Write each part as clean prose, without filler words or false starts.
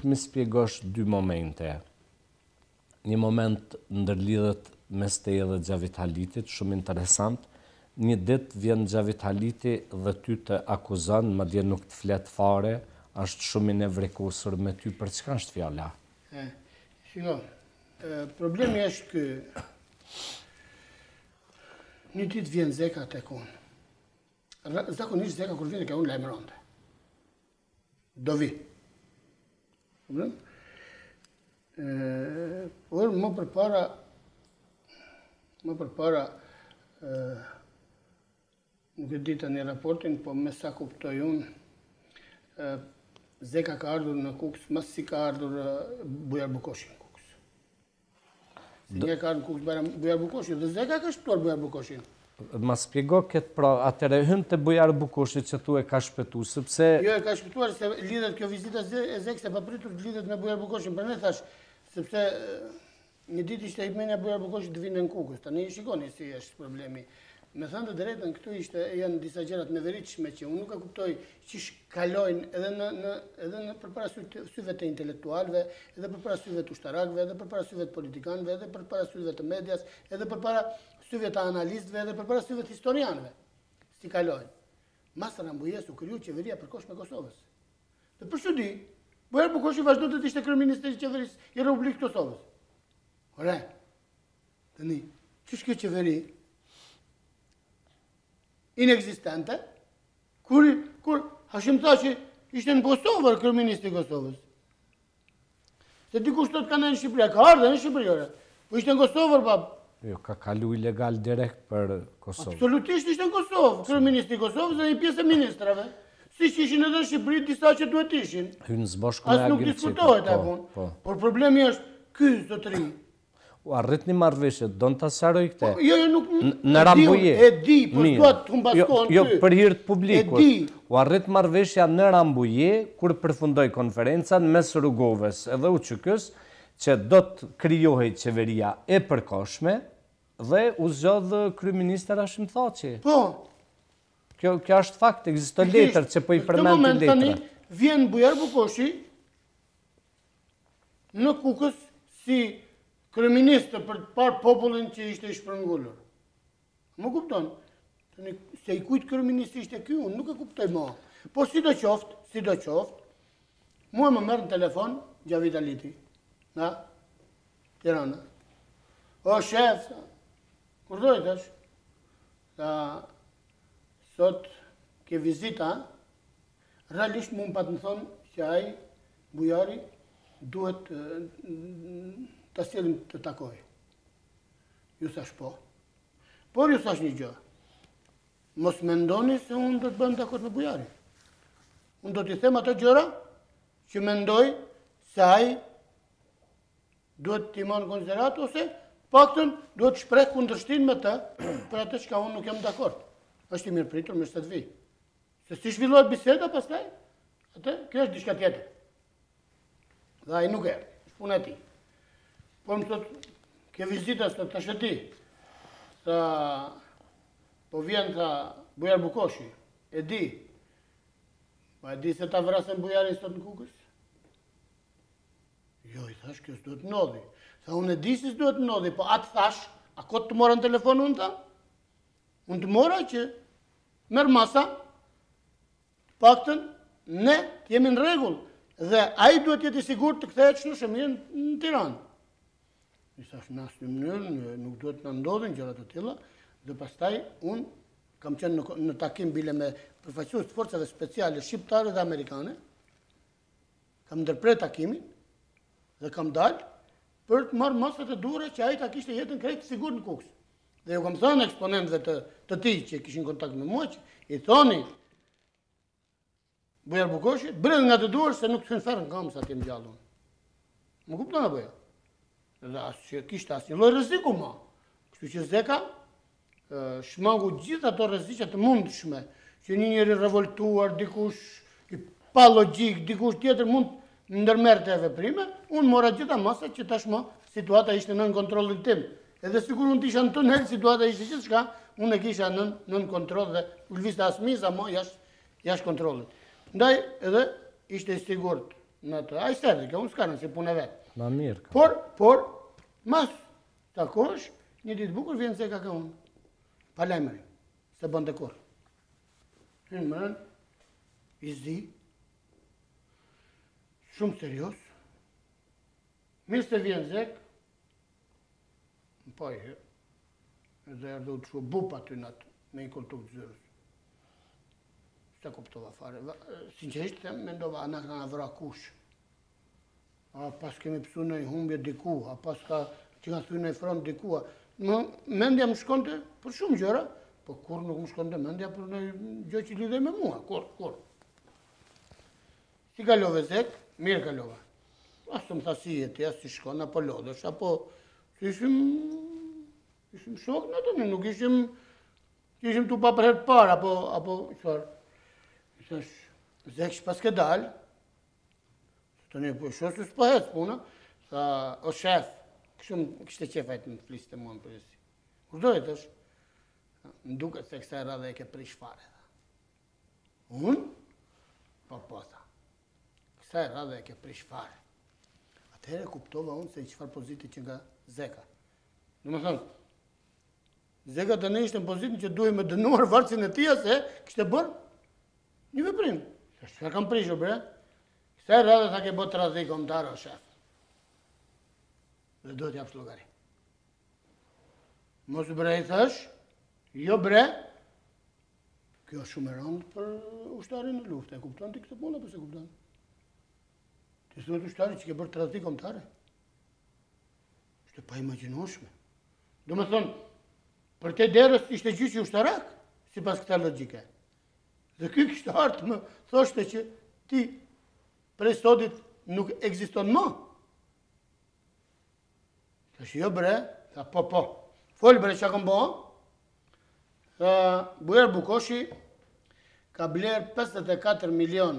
të më spjegosh dy momente. Një moment ndërlidhet mes teje dhe Xhavit Halitit, shumë interesant. Një ditë vjen Xhavit Haliti dhe ty të akuzon, madje nuk të flet fare, është shumë i nevrekusur me ty, për çka është fjala? Shiko, problemi është ky. Një ditë vjen Zeka tek unë. Zakonisht Zeka kur vjen tek unë lajmëronte. Do vi. Por më përpara nuk e di tani raportin, po me sa kuptoj unë, Zeka ka ardhur në Kukës, mas si ka ardhur Bujar Bukoshi në Kukës. Si një ka ardhur në Kukës Bujar Bukoshi, dhe Zeka ka shpëtuar Bujar Bukoshin. Ma spjego këtë pra, atëre hyn të Bujar Bukoshi që tu e ka shpëtu, sepse... Jo, e ka shpëtuar se lidhet kjo vizita e Zekës e papritur të lidhet me Bujar Bukoshin, për ne thash, sepse një ditë ishte imenia Bujar Bukoshi të vinë në Kukës, tani shikoni si është problemi. Me thënë të drejtën, këtu janë disa gjërat neveritshme që unë nuk e kuptoj që kalojnë edhe në përpara syve të intelektualve, edhe përpara syve të ushtarakëve, edhe përpara syve të politikanëve, edhe përpara syve të medias, edhe përpara syve të analistëve, edhe përpara syve të historianëve. Si kalojnë. Mas Rambujes u kriju qeveria përkohshme e Kosovës. Dhe për çudi, Bujar Bukoshi vazhdo të ishte kryeministri i qeverisë i Republikës Kosovës. Ore, tani, ç'është kjo qeveri? Inexistente, kur Hashim Thaçi ishte në Kosovë, kryeministri i Kosovës. Se dikush thot kanë në Shqipëri, ka ardhur në Shqipëri, po ishte në Kosovë, pa. Jo, ka kalu ilegal direkt për Kosovë. Absolutisht ishte në Kosovë, kryeministri i Kosovës dhe një pjesë e ministrave. Si që ishin edhe në Shqipëri, disa që duhet ishin. Hynë zbosh me as nuk diskutohet e punë. Por problemi është ky zotëri. U arrit një marrëveshje, do në të asaroj këte. Jo, nuk... Në Rambuje. E di, po s'duat të humbaskohen ty. Jo, për hirë të publikut. E di. U arrit marrëveshja në Rambuje, kur përfundoj konferencan mes Rugovës edhe UÇK-s, që do të krijohej qeveria e përkohshme dhe u zgjodh kryeministër Hashim Thaçi. Po. Kjo është fakt, ekziston letër që po i përmend letra. Në moment tani vjen Bujar Bukoshi në Kukës si kryeministër për të parë popullin që ishte i shpërngullur. Më kupton? Se i kujt kryeministri ishte ky, unë nuk e kuptoj më. Po sidoqoftë, mua më merr në telefon Xhavit Haliti, nga Tirana. O shef, kur do të thash? Sot ke vizita, realisht mund pa të më thonë që ai Bujari duhet të sjellim të takoj. Ju thash po. Por ju thash një gjë. Mos mendoni se unë do të bëjmë dakord me Bujarin. Unë do t'i them ato gjëra që mendoj se ai duhet t'i marrë në konsiderat ose paktën duhet shpreh kundërshtinë me të për atë që unë nuk jam dakord. Është i mirë pritur me së të vi. Se si zhvillohet biseda pastaj, kjo është diçka tjetër. Dhe ai nuk erdhi, është puna e tij. Por më thot, ke vizita së të shëti, po vjen ka Bujar Bukoshi, e di, pa e di se ta vrasen Bujarin sot në Kukës? Jo, i thash, kjo s'duhet të ndodhi. Tha, unë e di si s'duhet të ndodhi, po atë thash, a kot të mora në telefon unë ta? Unë të mora që merë masa, paktën, ne jemi në regull, dhe ai duhet jeti sigur të kthehet në shëmirë në Tiranë. I thash, në asnjë mënyrë, nuk duhet të ndodhin gjëra të tilla, dhe pastaj unë kam qenë në takim bile me përfaqësues të forcave speciale shqiptare dhe amerikane, kam ndërprer takimin dhe kam dalë për të marrë masat e duhura që ai ta kishte jetën krejt sigur në Kukës. Dhe ju kam thënë eksponentëve të tij që kishin kontakt me mua, që i thoni Bujar Bukoshi, bërë nga të duhur se nuk të hynë ferë në kamë sa t'jem gjallë unë. Më kupton apo jo? Dhe asë kishte asë një lloj rreziku ma. Kështu që Zeka shmangu gjithë ato rreziqe të mundshme, që një njeri revoltuar, dikush i pa logjik, dikush tjetër mund ndërmerrte veprime, unë mora gjitha masat që tashmë situata ishte nën kontrollin tim. Edhe sikur unë t'isha në tunel, situata ishte gjithçka, unë e kisha nën kontroll dhe nuk lëvizte as miza më jashtë kontrollit. Ndaj edhe ishte i sigurt në të ajsterdi, unë s'ka në si punë e vetë. Ma mirë ka. Por, mas takosh, një ditë bukur vjen Zeka ka unë. Pa lajmëri, se bënde kur. Hynë mërën, i zi, shumë serios, mirë se vjen Zek, po i edhe erdhe u të shu bupa ty natë, me i kultu të zyrës. Se kuptova fare. Sinqerisht, mendova, anak në vra kush. A pas kemi pësu në i humbje diku, a pas ka që ka thuj në i front diku. Mendja më shkonte për shumë gjëra, po kur nuk më shkonte mendja për në gjë që lidhej me mua, kur. Si kalove Zek, mirë kalova. Asë të më tha si jeti, asë si shkon, apo lodhësh, apo ishim shok në të një, nuk ishim tu pa për herë parë, apo qëfar. Thash, Zek që pas ke dalë, të një shosë s'pa hecë puna, tha, o shef, kështë qefajt në flisë të mua në përgjësi. Kurdoj, thash, në duket se kësa e radhe e ke prish fare. Unë? Po, tha, kësa e radhe e ke prish fare. Atëhere kuptova unë se i qëfar poziti që nga Zeka. Në më thënë, Zeka të ne ishte në pozitin që duhe me dënuar varësin e tia se kështë e bërë një veprim. Shka kam prishur, bre? Kësa e radhe tha ke bërë të radhi komtarë, o shef. Dhe do t'jap shlugari. Mos bre i thash, jo bre, kjo është shumë e rëndë për ushtarin në luftë. E kupton ti këtë punë, apo se kupton? Ti thuhet ushtari që ke bërë të radhi komtarë? Ishte pa imaginueshme. Do me thonë, për te derës ishte gjyqi ushtarak, si pas këta logike. Dhe ky kështë artë më thoshte që ti prej sotit nuk ekziston më. Thash jo bre, tha po. Folë bre që kam bo. Tha Bujar Bukoshi ka bler $54 milion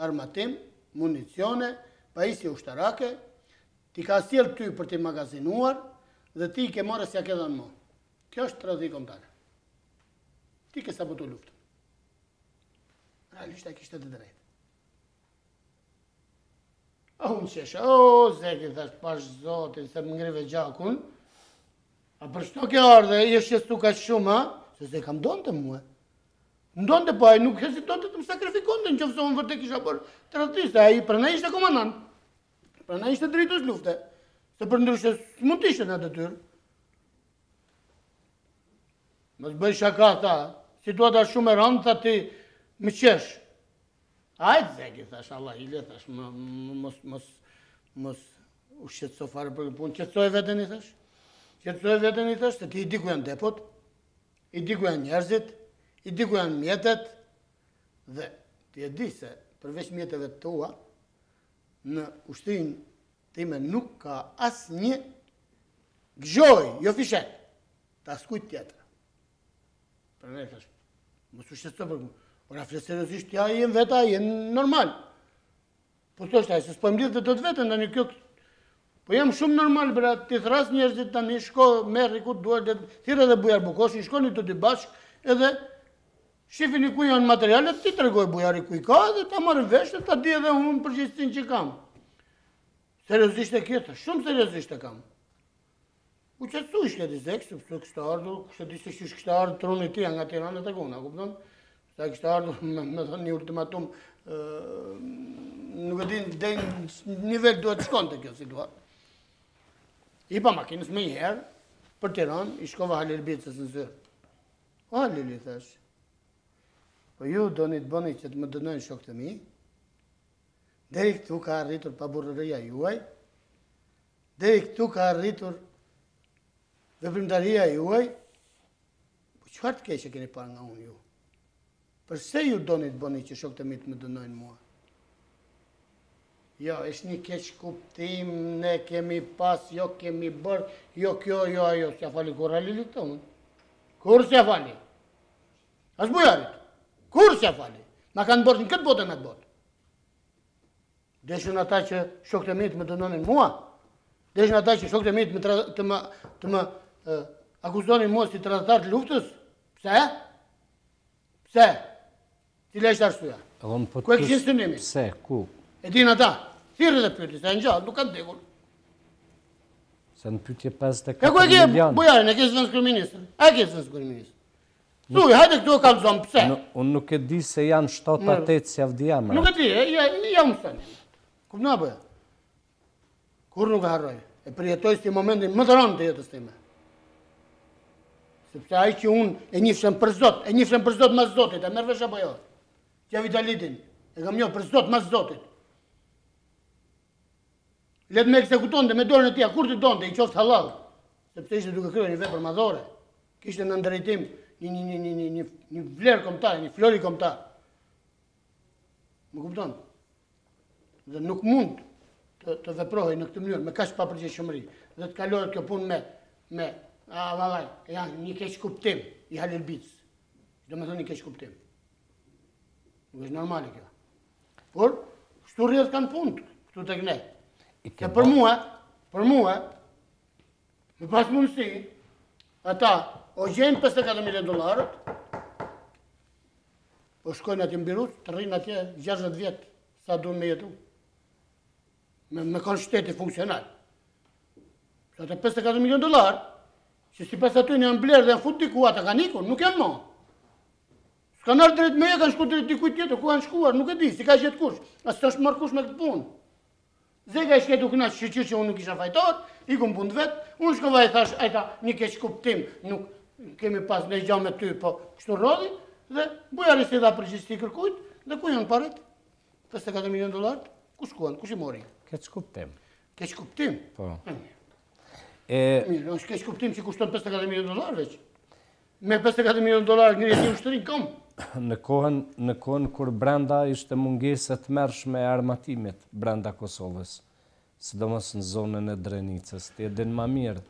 armatim, municione, pajisje ushtarake, ti ka sjell ty për t'i magazinuar dhe ti ke marrë s'ja ke dhënë më. Kjo është tradhi kombëtare. Ti ke sabotuar luftën. Realisht ai kishte të drejtë. A unë qesha, Zeki, thash, pash zotin, se më ngrive gjakun, a për shto ke ardhe, i është qestu ka shumë, ha? Se Zeka më donë të muë. Më donë të po, ai nuk hesiton të më sakrifikonte në qoftë se unë vërtet kisha bërë tradhiste, ai për ne ishte komandant, për ne ishte drejtues lufte, se për ndryshe s'mund të ishte në detyrë. Mos bëj shaka, tha, situata shumë e rëndë, tha ti, më qesh. Ajtë Zeki, thash, Allah i le, thash, mos u shqetëso fare për punë, qetësoj veten i thash. Qetësoj veten i thash, se ti i di ku janë depot, i di ku janë njerëzit, i di ku janë mjetet, dhe ti e di se përveç mjeteve të tua, në ushtrinë time nuk ka asë një gëzhoj, jo fishet, të askujt tjetër. Për ne thash, mos u shqetëso për punë. Ora flet seriozisht, ja jem veta, jem normal. Po thosh ai, se s'po më lidh të vetën tani kjo. Po jam shumë normal, bra, ti thras njerëzit tani, shko, merri ku duhet, thirr edhe Bujar Bukoshi, shkoni të dy bashk, edhe shifini ku janë materialet, ti tregoj Bujari ku i ka dhe ta marrë vesh, ta di edhe unë përgjegjësinë që kam. Seriozisht e kjo, shumë seriozisht e kam. U qetësu ishte Zek, sepse kishte ardhur, se di se kishte ardhur truni ti nga Tirana tek unë, kupton? Sa kishte ardhur me thonë një ultimatum, nuk e din deri në nivel duhet të shkonte kjo situatë. I pa makinës me njëherë, për Tiranë, i shkova Halil Bicës në zyrë. O Halil, i thash, po ju doni të bëni që të më dënojnë shokët e mi, deri këtu ka arritur paburrëria juaj, deri këtu ka arritur veprimtaria juaj, po çfarë të keqe keni parë nga unë ju? Përse ju doni të bëni që shokët e mi të më dënojnë mua? Jo, është një keq kuptim, ne kemi pas, jo kemi bërë, jo kjo, jo ajo, s'ja fali kur Halilit të unë. Kur s'ja fali? As Bujarit. Kur s'ja fali? Na kanë bërë në këtë botë e në të botë. Deshën ata që shokët e mi të më dënonin mua? Deshën ata që shokët e mi të më akuzonin mua si tradhtar të luftës? Pse? Pse? Cila ishte arsyeja? Ku e kishin synimin? Pse? Ku? E din ata, thirrë dhe pyeti, se e në gjallë, nuk kanë dekur. Se në pyetje 54 E ku e ke milion. bujarin, e ke zënë kryeministrin? A e ke zënë kryeministrin? Thuj, hajde këtu e kalzon, pse? Unë nuk e di se janë 7-8 si avdiamra. Nuk e di, jam më thënë. Ku na bëja? Kur nuk e harroj. E përjetoj si momentin më të rëndë të jetës time. Sepse ai që unë e njifshem për Zot mas Zotit, e merr vesh apo jo? Gjavitalitin, e kam njohur për Zot mas Zotit. Let me ekzekutonte me dorën e tij, kur të donte, i qoftë halal. Sepse ishte duke kryer një vepër madhore. Kishte në drejtim një vlerë kombëtare, një flori kombëtar. Më kupton? Dhe nuk mund të veprohej në këtë mënyrë me kaq papërgjegjshmëri dhe të kalohet kjo punë me vallaj, janë një keq kuptim i Halil Bic. Do të thonë një keq kuptim. Nuk është normale kjo. Por kështu rrjedh kanë punë këtu tek ne. Se për mua, me pas mundësi, ata o gjenë $54,000,000, o shkojnë atje në Birut, të rrinë atje 60 vjetë, sa duhen me jetu. Me kanë shteti funksional. Që atë $54,000,000, që si pas aty në janë blerë dhe janë fut diku, ata kanë ikur, nuk janë mo. S'kanë ardhur drejt meje, kanë shku drejt dikujt tjetër, ku kanë shkuar, nuk e di, si ka gjetë kush. As s'është marrë kush me këtë punë. Zega i shketu këna që unë nuk isha fajtor, i ku më punë vetë, unë shkova i thash, ajta një keq kuptim, nuk kemi pas në gjallë me ty, po kështu rrodhi, dhe bujari si dha përgjegjësi kërkujt, dhe ku janë paret? $54,000,000, ku shkuan, kush i mori? Keq kuptim. Keq kuptim? Po. Mirë, është keq kuptim që kushton $54,000,000 veç. Me $54,000,000 ngrihet një ushtëri kom. Në kohën kur brenda ishte mungesë të mërshme e armatimit brenda Kosovës, sidomos në zonën e Drenicës, ti e din ma mirë.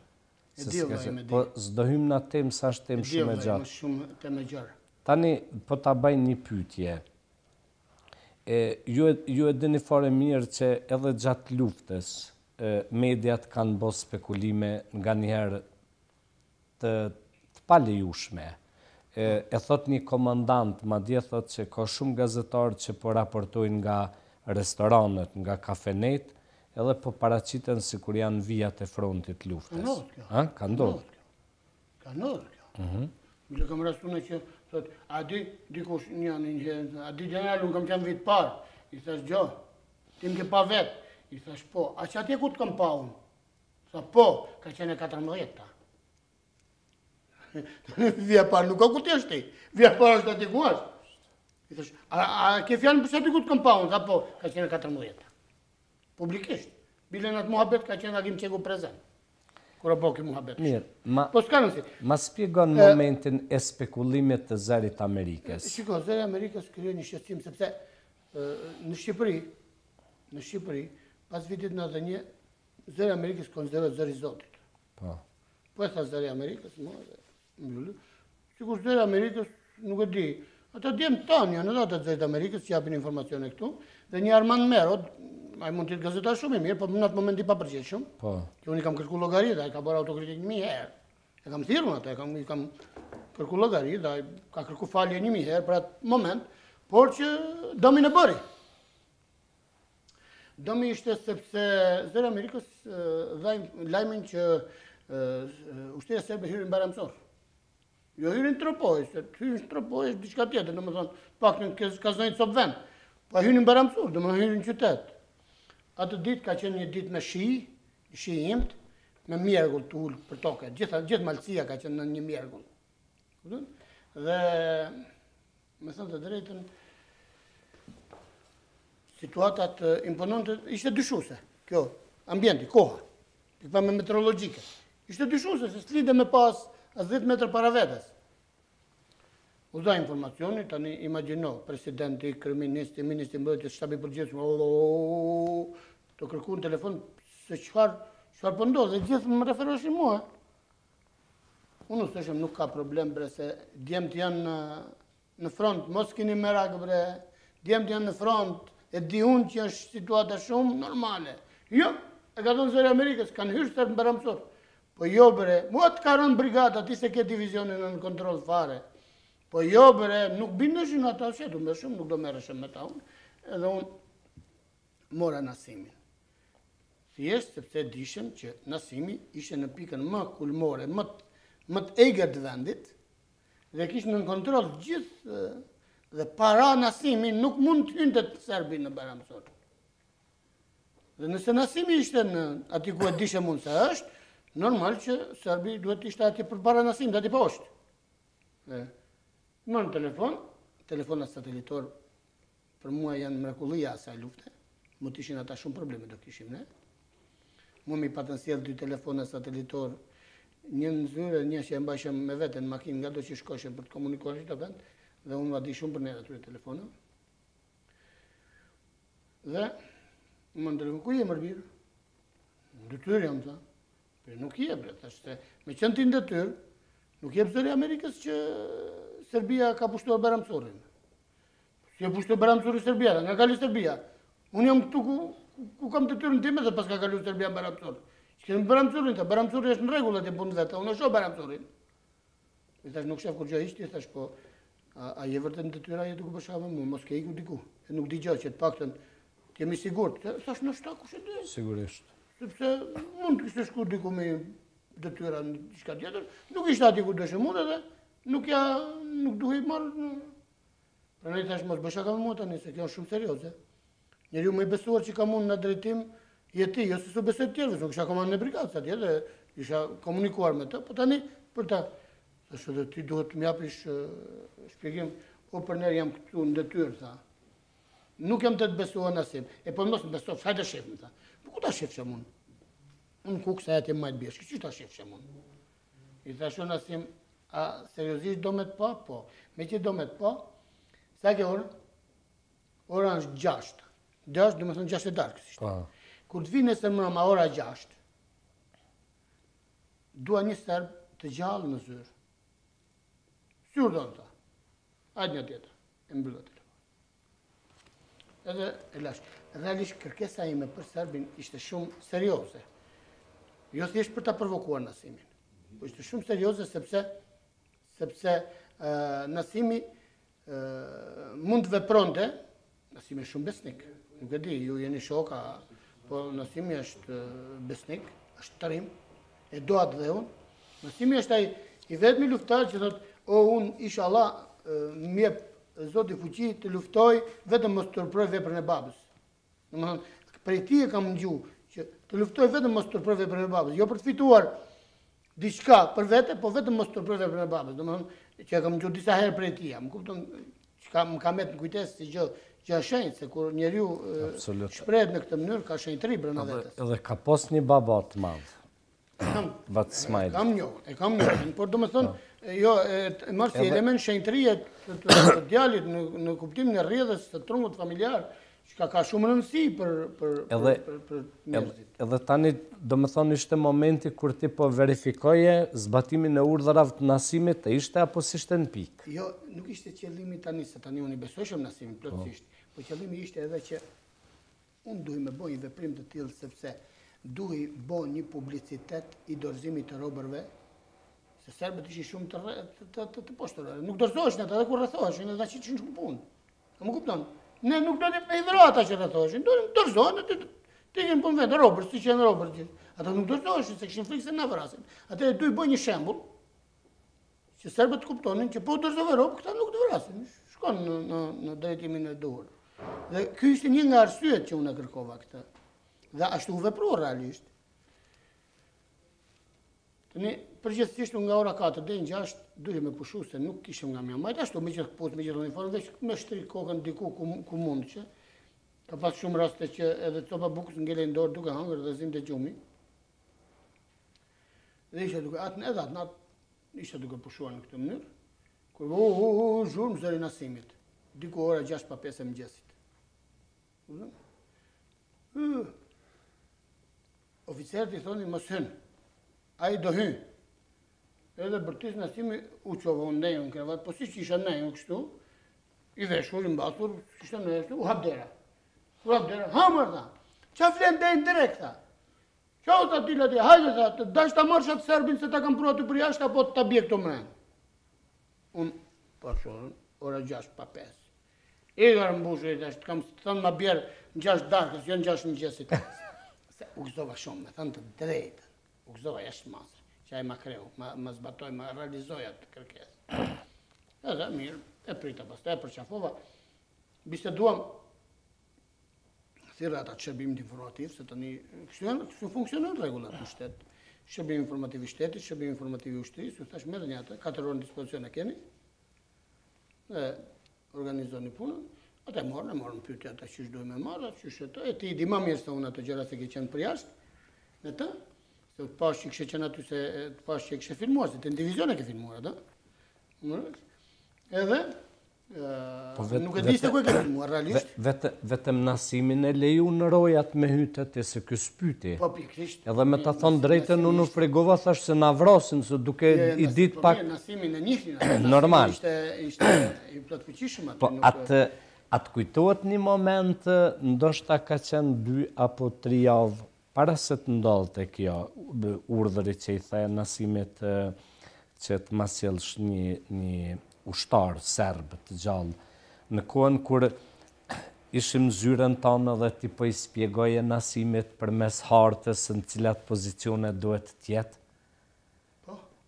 Po s'do hym në temë sa është temë shumë e gjatë. Tani, po ta bëjnë një pyetje. Ju e dini fare mirë që edhe gjatë luftës, mediat kanë bërë spekulime nga njëherë të palejushme. E thot një komandant, ma dje thot që ka shumë gazetarë që po raportojnë nga restoranët, nga kafenet, edhe po paraqiten si kur janë vijat e frontit luftës. Ka ndodhur kjo. Ka ndodhur kjo. Mile kam rastune që thot, a di dikush a di general, unë kam qenë vitë parë, i thash gjo, ti më ke pa vetë, i thash po, a që atje ku të kam pa unë? Tha po, ka qenë 14 ta. Vija parë nuk ka ku t'jeshtë ti, vija parë është ati ku është. I thash, a ke fjallën përse ti ku të kam pa unë? Tha po, ka qenë 14 ta. Publikisht, bilen atë muhabet ka qenë agim qegu prezent. Kura po ki muhabet. Mirë, po s'ka nësi. Ma spjegon momentin e spekulimit të zërit Amerikës. Shiko, zëri Amerikës kryo një shqetësim, sepse në Shqipëri, pas vitit 91, zëri Amerikës konsiderohet zëri Zotit. Po e tha zëri Amerikës, sikur zëri Amerikës nuk e di. Ata djemë tanë janë edhe atë zërit Amerikës që japin informacione këtu, dhe një Armand Merod, a i mund të gazetar shumë i mirë, po në atë moment i papërgjegjshëm shumë, që unë i kam kërku llogari dhe a i ka bërë autokritik 1000 herë. E kam thirrur atë, i kam kërku llogari dhe a i ka kërku falje 1000 herë për atë moment, por që domin e bëri. Domi ishte sepse zëri Amerikës dha lajmin që ushtria serbe hyrin Baramsor. Jo hyrin Tropoj, se hyrin Tropoj është diçka tjetër, domethënë pak në ka zonjë cop vend. Po hyrin Baramsor, domethënë hyrin qytet. Atë ditë ka qenë një ditë me shi imt, me mjergull të ullë për toke. Gjithë Malësia ka qenë në një mjergull. Dhe, me thënë të drejtën, situatat impononte, ishte dyshuse, kjo, ambienti, koha, pikpa me meteorologjike. Ishte dyshuse, se s'lide me pas as 10 metrë para vetës. U dha informacioni, tani imagjino, presidenti, kryeministri, ministri mbrojtjes, shtabi përgjithshëm, të kërku në telefon se çfarë po ndodh, dhe gjithë më referoheshin mua. Unë thëshëm nuk ka problem bre, se djemt janë në front, mos keni merak bre, djemt janë në front, e di unë që është situata shumë normale. Jo, e ka thonë zëri Amerikës, kanë hyrë sërë në Baramsor. Po jo bre, mua të ka rënë brigata, ti se ke divizionin në kontrol fare. Po jo bre, nuk bindeshin ata, se du me shumë, nuk do merreshem me ta unë. Edhe unë mora Nasimin. Thjesht sepse dishëm që Nasimi ishte në pikën më kulmore, më të egër të vendit, dhe kishte në kontroll gjithë dhe para Nasimi nuk mund të hynte Serbi në Bayramsor. Dhe nëse Nasimi ishte në aty ku e dishëm unë se është, normal që Serbi duhet ishte aty përpara Nasimit, aty poshtë. Në telefonat satelitor për mua janë mrekullia asaj lufte, më të ishin ata shumë probleme do kishim ne. Mu mi patën sjell 2 telefona satelitor, një në zyrë, një që e mbajshem me vete në makinë nga do që shkoshem për të komunikuar që të vend, dhe unë va di shumë për ne atyre telefona. Dhe, më ndërëm, ku je mërbirë? Në detyrë jam, tha. Për nuk je, bre, thashtë, me qënë ti në detyrë, nuk je zëri Amerikës që Serbia ka pushtuar Bayramsorin. Si e pushtuar Bayramsorin Serbia, nga kali Serbia. Unë jam këtu ku kam detyrën time dhe pas ka kaluar Serbia në Bayramsor. Që kemi Bayramsorin, ta Bayramsori është në rregull atë punë vetë, unë e shoh Bayramsorin. I thash nuk shef kur gjë ishte, thash po a je vërtet në detyrë ajo duke bashkë mua, mos ke ikur diku. E nuk dëgjoj që të paktën të jemi sigurt. Thash në shtak kush e di? Sigurisht. Sepse mund të kishte shku diku me detyra në diçka tjetër, nuk ishte aty ku dëshëm unë edhe nuk duhej marrë. Prandaj thash mos bashkë me mua tani se kjo është shumë serioze. Njeriu më i besuar që kam unë në drejtim jeti, jo se su besoj të tjerëve, nuk isha komandë në brigadë atje dhe isha komunikuar me të, po tani për ta, thashë dhe ti duhet të m'japish shpjegim, po për njerë jam këtu në detyrë, tha. Nuk jam të besuar Nasim, e po mos më besuar, hajde shef, më tha. Po ku ta shefshem unë? Unë ku kësa atë majtë bjeshkë, që ta shefshem unë? I thashë Nasim, a seriozisht do me të pa? Po. Me që do me të pa, sa ke orë? Ora është 6. 6, do me thënë 6 e darkës ishte. Kur të vinë nesër mbrëma ora 6, dua një serb të gjallë në zyrë. Si urdhon ta? Hajde një tjetër, e mbyllë telefon. Edhe e lash. Realisht kërkesa ime për serbin ishte shumë serioze. Jo thjesht për ta provokuar Nasimin. Po ishte shumë serioze sepse Nasimi mund të vepronte, Nasimi është shumë besnik. Nuk e di, ju jeni shoka, po Nasimi është besnik, është tërim, e do atë dhe unë. Nasimi është ai i vetmi luftar që thotë, o unë inshallah më jep Zoti fuqi të luftoj, vetëm mos turproj veprën e babës. Domethënë, prej ti e kam ngjuar që të luftoj vetëm mos turproj veprën e babës, jo për të fituar diçka për vete, po vetëm mos turproj veprën e babës. Domethënë, që e kam ngjuar disa herë prej tij, më kupton, çka më ka më në kujdes si gjë shenjtë, se kur njeriu shprehet në këtë mënyrë, ka shenjtëri brenda vetes. Edhe ka pas një baba të madh. Vat Smajl. E kam një, por domethënë, jo, e marr si element shenjtërie të djalit në kuptimin e rrjedhës së trungut familjar, që ka shumë rëndësi për njerëzit. Edhe tani, domethënë, ishte momenti kur ti po verifikoje zbatimin e urdhrave të Nasimit, e ishte apo s'ishte në pikë? Jo, nuk ishte qëllimi tani, se tani unë i besojshëm Nasimin plotësisht, po qëllimi ishte edhe që unë duhej me bëj një veprim të tillë sepse duhej bën një publicitet i dorëzimit të robërve, se serbët ishin shumë të poshtërore. Nuk dorëzoheshin ata edhe kur rrethoheshin, edhe aq ishin shumë punë. Më kupton? Ne nuk do të me i ata që rrethoheshin, dorëzohen atë të ikin punë vetë robër, si që janë robër gjithë. Ata nuk dorëzoheshin se kishin frikë se na vrasin. Atëherë duhej bëj një shembull që serbët kuptonin që po dorëzove robë, këta nuk të vrasin. Shkon në drejtimin e duhur. Dhe ky ishte një nga arsyet që unë kërkova këtë. Dhe ashtu u veprua realisht. Tani përgjithsisht nga ora 4 deri në 6 duhej me pushu se nuk kishim nga mja majt, ashtu me gjithë uniformë, veç me shtri kokën diku ku mund që. Ka pas shumë raste që edhe copa bukës ngelen dorë duke hangër dhe zim të gjumi. Dhe ishe duke edhe atë natë ishe duke pushuar në këtë mënyrë, kur zhurmë zëri Nasimit, diku ora 6:05 e mëngjesit. Oficerët i thonin mos hyn, ai do hyn. Edhe bërtis Nasimi u qova unë nejën në krevat, po si që isha nejën kështu, i veshur, i mbatur, kishtë nejën kështu, u hap dera. U hap dera, hamër tha, qa flen dejnë direkt tha. Qa o ta tila ti, hajde tha, të dash ta marrë shatë serbin se ta kam prua të për jashtë, apo ta bje këto mrenë. Unë, përshorën, ora 6:05. E gërë mbushur i tash, kam thënë ma bjerë në 6 darkës, jo në 6 mëngjesit. Se u gëzova shumë, me thënë të drejtë. U gëzova jashtë masë, që ai ma kreu, ma zbatoj, ma realizoja të kërkesë. Edhe mirë, e prita pastaj, e përqafova. Biseduam, thirrë ata shërbimin informativ, se tani kështu funksionon rregullat në shtet. Shërbimi informativ i shtetit, shërbimi informativ i ushtrisë, ju thash merrni atë, 4 orë në dispozicion e keni. Dhe organizoni punën. Ata morën pyetje ata çish duhet me marrë, çish ato. E ti di më mirë se unë ato gjëra se ke qenë për jashtë. Në të, se pash që kishe qenë aty se pash që kishe filmuar, se të në divizion e ke filmuar ato. Edhe nuk e di se ku e ke filmuar realisht. Vetëm Nasimin e leju në rojat me hytet e se ky spyti. Po pikrisht. Edhe me ta thonë drejtën unë u fregova thash se na vrasin se duke i dit pak Nasimin e njihnin. normal. Ishte i plotfuqishëm aty. Po atë kujtohet një moment, ndoshta ka qenë 2 apo 3 javë para se të ndodhte kjo urdhëri që i the Nasimit që të ma sjellsh një ushtar serb të gjallë, në kohën kur ishim zyrën tonë dhe ti po i spjegoje Nasimit përmes hartës në cilat pozicione duhet të jetë.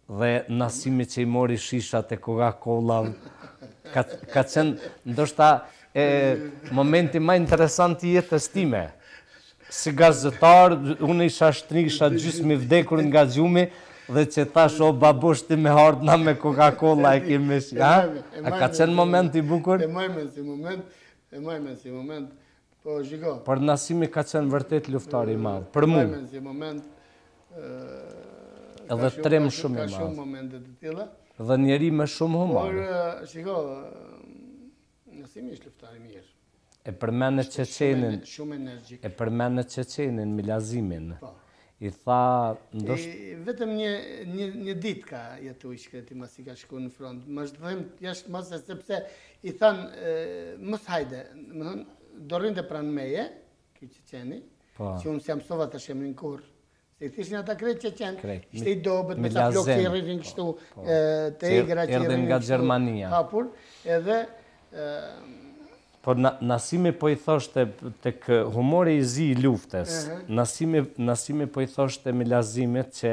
Dhe Nasimi që i mori shishat e Coca-Cola, ka qenë ndoshta momenti më interesant i jetës time. Si gazetar, unë isha gjysmë i vdekur nga gjumi, dhe që thash, o babush ti me hardna me Coca-Cola e kemi shi, a? A ka qenë moment i bukur? E majme si moment, po shiko. Por Nasimi ka qenë vërtet luftari i madh, për mu. E majme si moment, edhe trem shumë i ka shumë madh. momentet të tilla. Dhe njeri me shumë humor. Por, shiko, Nasimi është luftari mirë. E përmene Qeqenin, Shumë energjik. e përmene Qeqenin, Milazimin. Po. I tha, Vetëm një ditë ka jetu i shkreti mas i ka shku në front. Më shdojmë jashtë masë, sepse i thanë, mës hajde, më thënë, do rrinte pranë meje, ki Qeqeni, që unë si amsova të shemrin kur, se i thishin ata kretë Qeqen, ishte i dobet, me ta flokë që i rritin kështu, të egra që i rritin nga Gjermania. Hapur, edhe... Por Nasimi po i thoshte tek humori i zi i luftës, Nasimi po i thoshte Milazimit që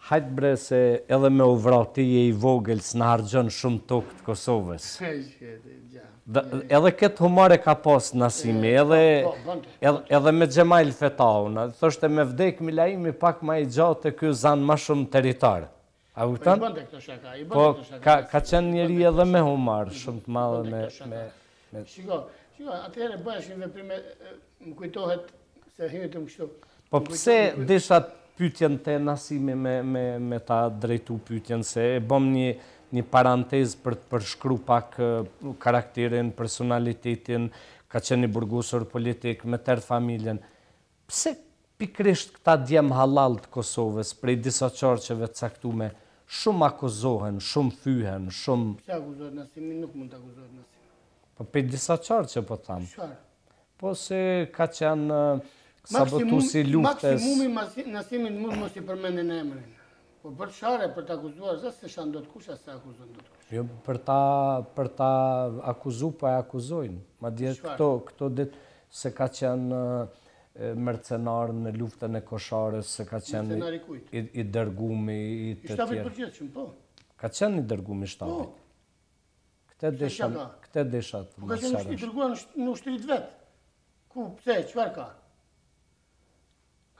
hajt bre se edhe me u vrati je i vogël s'na harxhon shumë tokë të Kosovës. Edhe këtë humor e ka pas Nasimi, edhe me Xhemail Fetaun, thoshte me vdek Milaimi pak ma i gjatë ky zan ma shumë territor. A kupton? Po i bënte këto shaka, Po ka qenë njeri edhe me humor, shumë të madhe me Shiko, atëherë bëshin veprime, më kujtohet se hynë të më kështu. Po pse desha pyetjen te Nasimi me ta drejtu pyetjen, se e bëm një parantez për të përshkru pak karakterin, personalitetin, ka qenë i burgosur politik, me tërë familjen. Pse pikrisht këta djem halal të Kosovës, prej disa qarqeve të caktume, shumë akuzohen, shumë thyhen, shumë... Pse akuzohet Nasimi, nuk mund të akuzohet Nasimi. Po për disa qarqe po thamë. Qfarë? Po se ka qenë sabotusi luftës. Maksimumi Nasimin mund mos i përmendin emrin. Po për çfarë, për të akuzuar, se shan dot kush as të akuzon dot kush. Jo, për ta akuzu, po e akuzojnë. Madje këto ditë se ka qenë mercenar në luftën e Kosharës, se ka qenë i dërgumi, i të tjerë. I shtapit përgjithshëm, po. Ka qenë i dërgumi i shtapit. Këte deshat. Po ka qenë i dërguar në ushtrit vetë. Ku, pse, qëfar ka?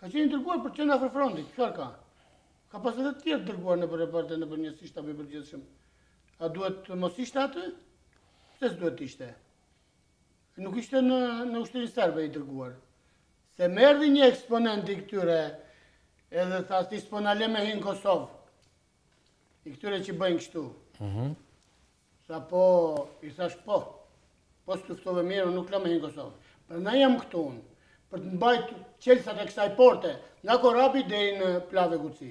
Ka qenë i dërguar për qenë afër frontit, qëfar ka? Ka pas edhe të tjerë dërguar në për reparte në për njësi shtapi përgjithshëm. A duhet mos ishte aty? Pse s'duhet ishte? Nuk ishte në ushtrin serbe i dërguar. Se merdi një eksponent i këtyre, edhe tha ti s'ponale me hinë Kosovë. I këtyre që bëjnë kështu. Sa po, i thash po s'luftove mirë, nuk la me hinë Kosovë. Për na jam këtu unë, për të mbajt qelsat e kësaj porte, nga Korabi dhe në Plave Guci.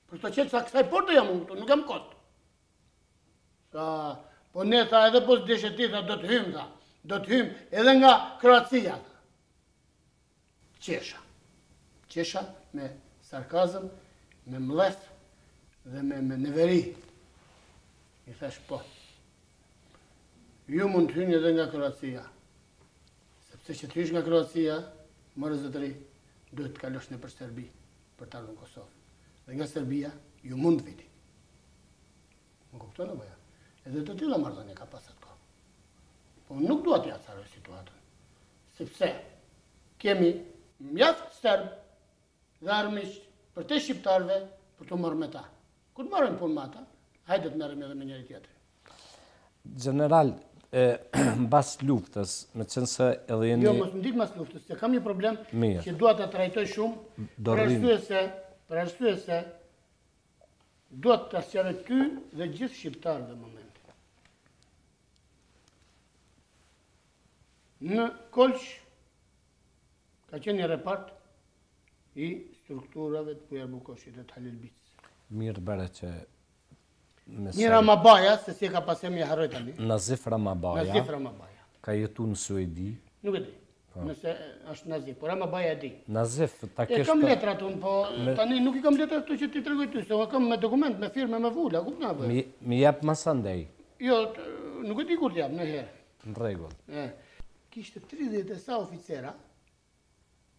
Për të qelsa kësaj porte jam unë këtu, nuk jam kotë. Po ne tha edhe po s'deshe ti, tha do të hymë, tha. Do të hymë edhe nga Kroacia. Qesha me sarkazëm, me mlef dhe me neveri. I thash po. ju mund të hyni edhe nga Kroacia. Sepse që të hysh nga Kroacia, mërë zëtëri, duhet të kalosh në për Serbi, për të ardhur në Kosovë. Dhe nga Serbia, ju mund viti. Më kupton apo jo? Edhe të tilla marrëdhënie ka pas atë kohë. Po unë nuk dua të jacaroj situatën. Sepse kemi mjaft serb dhe armiq për te shqiptarëve për të marrë me ta. Kur të marrim punë me ata, hajde të merrem edhe me njëri tjetrin. General, mbas luftës, me qenë se edhe jeni... Jo, mos më dik mas luftës, se kam një problem Mirë. që dua ta trajtoj shumë, për arsye se dua ta sqaroj ty dhe gjithë shqiptarët në momentin. Në Kolç ka qenë një repart i strukturave të Bujar Bukoshit dhe të Halil Bicës. Mirë bere që... Një Ramabaja, se si ka pasem një harroj tani. Nazif Ramabaja Nazif Ramabaja. ka jetu në Suedi. Nuk e di, nëse është Nazif, por Ramabaja e di. Nazif, ta E kam letrat unë, po tani nuk i kam letrat këtu që ti tregoj ty, se unë kam me dokument, me firme, me vula, kupton apo? Mi jep masandej. Jo, nuk e di kur t'jap, në herë. Në rregull. Kishte 30 e sa oficera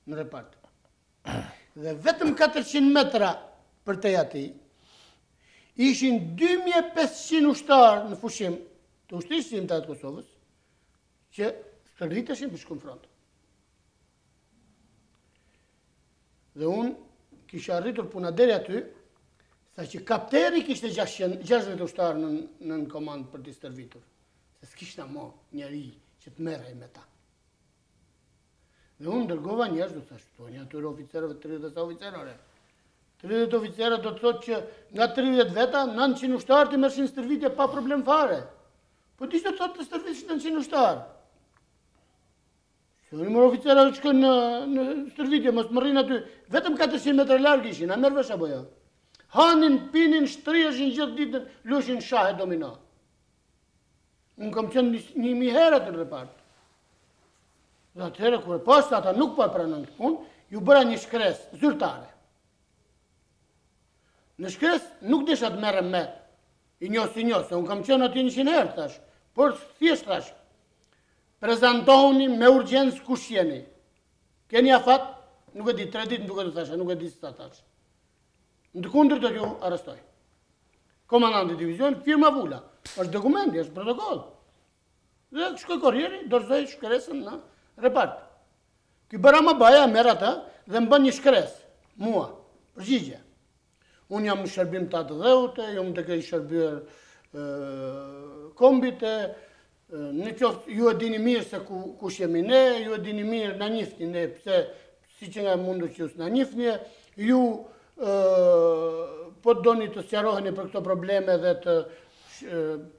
në repart. Dhe vetëm 400 metra për te ati, ishin 2500 ushtarë në fushim të ushtrisë shqiptare të Kosovës, që stërviteshin për shkon front. Dhe unë kisha arritur puna deri aty, sa që kapteri kishte 60 ushtarë në komandë për t'i stërvitur. Se s'kishta mo njeri që të merrej me ta. Dhe unë dërgova njerëz, do thashë, to një atyre oficerëve 30 sa oficerore. 30 oficera do të thotë që nga 30 veta, 900 ushtarë të mërshin stërvitje pa problem fare. Po ti që të thotë të stërvitje 900 ushtarë? Se unë mërë oficera që shkën në stërvitje, mos më rrinë aty, vetëm 400 metra largë ishin, a merë vesh apo jo? Hanin, pinin, shtrieshin gjithë ditën, lushin shahe domino. Unë kam qenë 1000 herë atë në repart. Dhe atëherë, kërë pas ata nuk pa pranën të punë, ju bëra një shkres zyrtare. Në shkres nuk desha të merrem me i njës, se unë kam qenë aty 100 herë, thash, por thjesht thash, prezantohuni me urgjens kush jeni. Keni afat, nuk e di, 3 ditë duke të thasha, nuk e di sa thash. Në të kundër të ju arrestoj. Komandanti divizion, firma vula, është dokumenti, është protokoll. Dhe shkoj korrieri, dorëzoj shkresën në repart. Ky Ramabaja merr atë dhe më bën një shkres, mua, përgjigje. Unë jam në shërbim të atë dheute, jam të kej shërbyer kombite, në qoftë ju e dini mirë se kush jemi ne, ju e dini mirë na njihni ne, pse si që nga mundur që ju na njihni, ju po doni të sqaroheni për këto probleme dhe të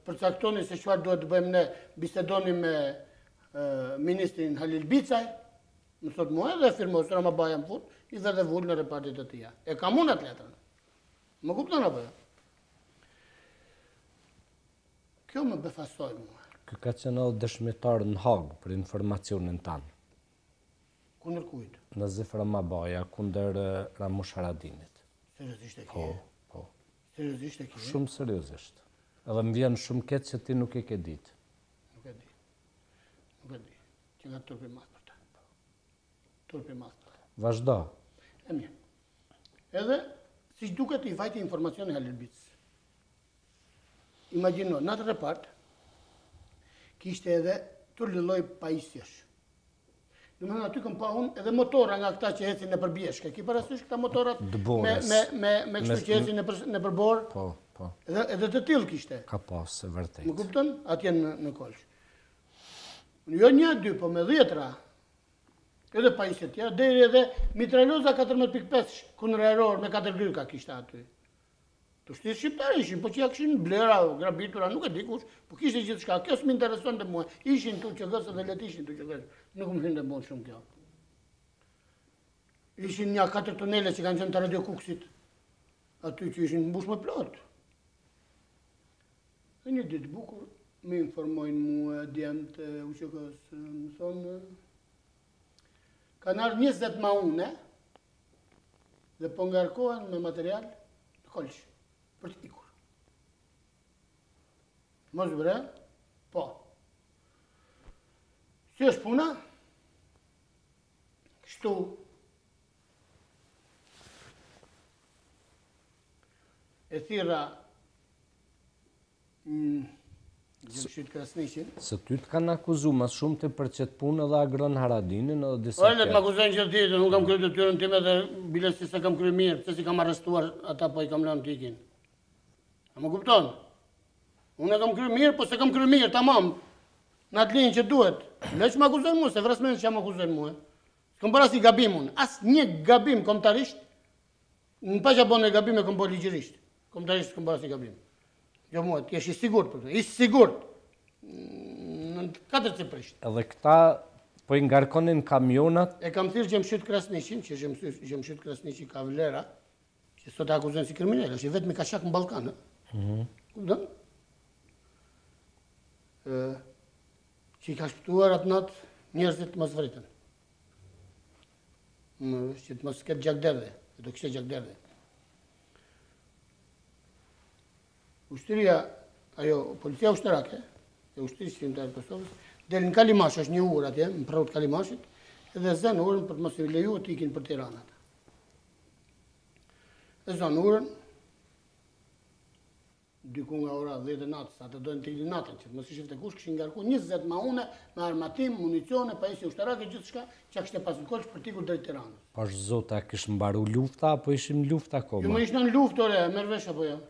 përcaktoni se çfarë duhet të bëjmë ne, bisedoni me ministrin Halil Bicaj, më thot mua edhe firmos Ramabaja më fut, i dhe vull në repartit të tia. E kam unë atë letrën. Më kupton apo jo? Kjo më befasoi mua. Ky ka qenë edhe dëshmitar në Hag për informacionin tanë. Kundër kujt? Nazif Ramabaja kundër Ramush Haradinit. Seriozisht e ke? Po. Seriozisht e ke? Shumë seriozisht. Edhe më vjen shumë keq që ti nuk e ke ditë. Nuk e di. Nuk e di. Që nga turpi madh për ta. Turpi madh. Vazhdo. E mirë. Edhe si që duket i vajti informacioni Halil Bicës. Imagjino, në atë repart, kishte edhe të lëlloj pajisjesh. Në mënë aty këm pa unë edhe motora nga këta që ecin në përbjeshke. Ki parasysh këta motorat me kështu që ecin në përbor? Po. Edhe të tillë kishte. Ka pas, e vërtet. Më kupton? Atje në Kolç. Jo një, dy, po me 10 ra. Edhe pajisjet tjera, deri edhe mitraloza 14.5 kundër error me 4 gryka kishte aty. Të shtirë shqiptarë ishin, po që ja kishin blera, grabitura, nuk e di kush, po kishte gjithçka. Kjo s'më interesonte mua. Ishin tu që gësë dhe letishin tu që gësë. Nuk më hynte bon shumë kjo. Ishin një 4 tunele që kanë qenë të Radio Kuksit. Aty që ishin mbush me plot. Dhe një ditë bukur, më informojnë mua djemët e UQK-s, më thonë, kanë ardhur 20 maune dhe po ngarkohen me material të Kolç për të ikur. Mos bre? Po. Që është puna? Kështu. E thira Gjemshit Krasniqin. Se ty të kanë akuzu mas shumë të për qëtë punë dhe Agron Haradinin edhe disa Olet më akuzojnë që të nuk kam kryer detyrën time dhe biles si se kam kryer mirë, se si kam arrestuar ata po i kam lënë t'ikin. A më kupton? Unë e kam kryer mirë, po se kam kryer mirë, tamam. Në atë linjë që duhet. Leq më akuzojnë mua, se vrasmenë që më akuzojnë mua. S'kam bërë asnjë gabim unë. Asë një gabim kombëtarisht, në pa që bën e gabim e kam bërë ligjërisht. Kombëtarisht s'kam bërë asnjë gabim. Jo mua, ti jesh i sigurt për këtë. I sigurt. Në 4 ceprisht. Edhe këta po i ngarkonin kamionat. E kam thirrë Gjemshit Krasniqin, që Gjemshit Krasniqi ka vlera, që sot e akuzojnë si kriminal, është i vetmi kashak në Ballkan, kupton? Që i ka shpëtuar atë natë njerëzit mos vritën. Që të mos ketë gjakderdhje, do kishte gjakderdhje. Ushtëria, policia ushtarake, e ushtërisë shqiptare të Kosovës, del në Kalimash, është një urë atje, në prerët Kalimashit, edhe zënë urën për të mos i lejuar të ikin për Tiranë ata. E zënë urën, diku nga ora 10 e natës, ata dojnë të ikin natën, që mos i shifte kush, kishin ngarkuar 20 maune me armatim, municione, pajisje ushtarake, gjithçka që kishte pasur koç për të ikur drejt Tiranës. Pash zota, kishë mbaru lufta, apo ishim lufta akoma? Jo, më ishte në luftë, ore, merr vesh apo jo?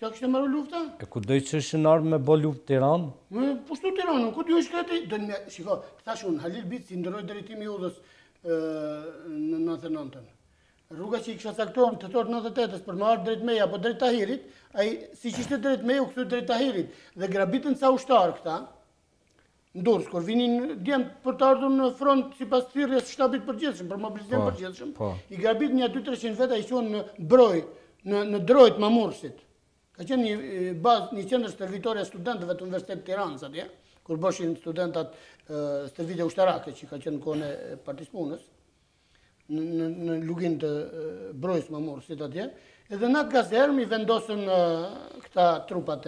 Që kishte marrë lufta? E ku dojë që ishin armë me bo luftë Tiranë? Po shtu Tiranën, ku t'ju është kreti? Shiko, thash unë, Halil Bici ndërroi drejtimi i udhës në 99-ën. Rruga që i kisha caktuar në tetor 98-ës për më ardhur drejt meja apo drejt Tahirit, ai siç ishte drejt meja u kthy drejt Tahirit dhe grabitën ca ushtar këta. Në Durrës, kur vinin djemt për të ardhur në front sipas thirrjes shtabit përgjithshëm për mobilizim përgjithshëm, i grabitën një 200-300 veta i quhen në Broj, në Drojt Mamursit. Ka qenë një bazë, një qendër stërvitore e studentëve të Universitetit të Tiranës atje, kur bëshin studentat stërvitje ushtarake që ka qenë në kohën e Partisë Punës, në lugin të Brojës Mamursit atje, edhe në atë gazerm i vendosën këta trupat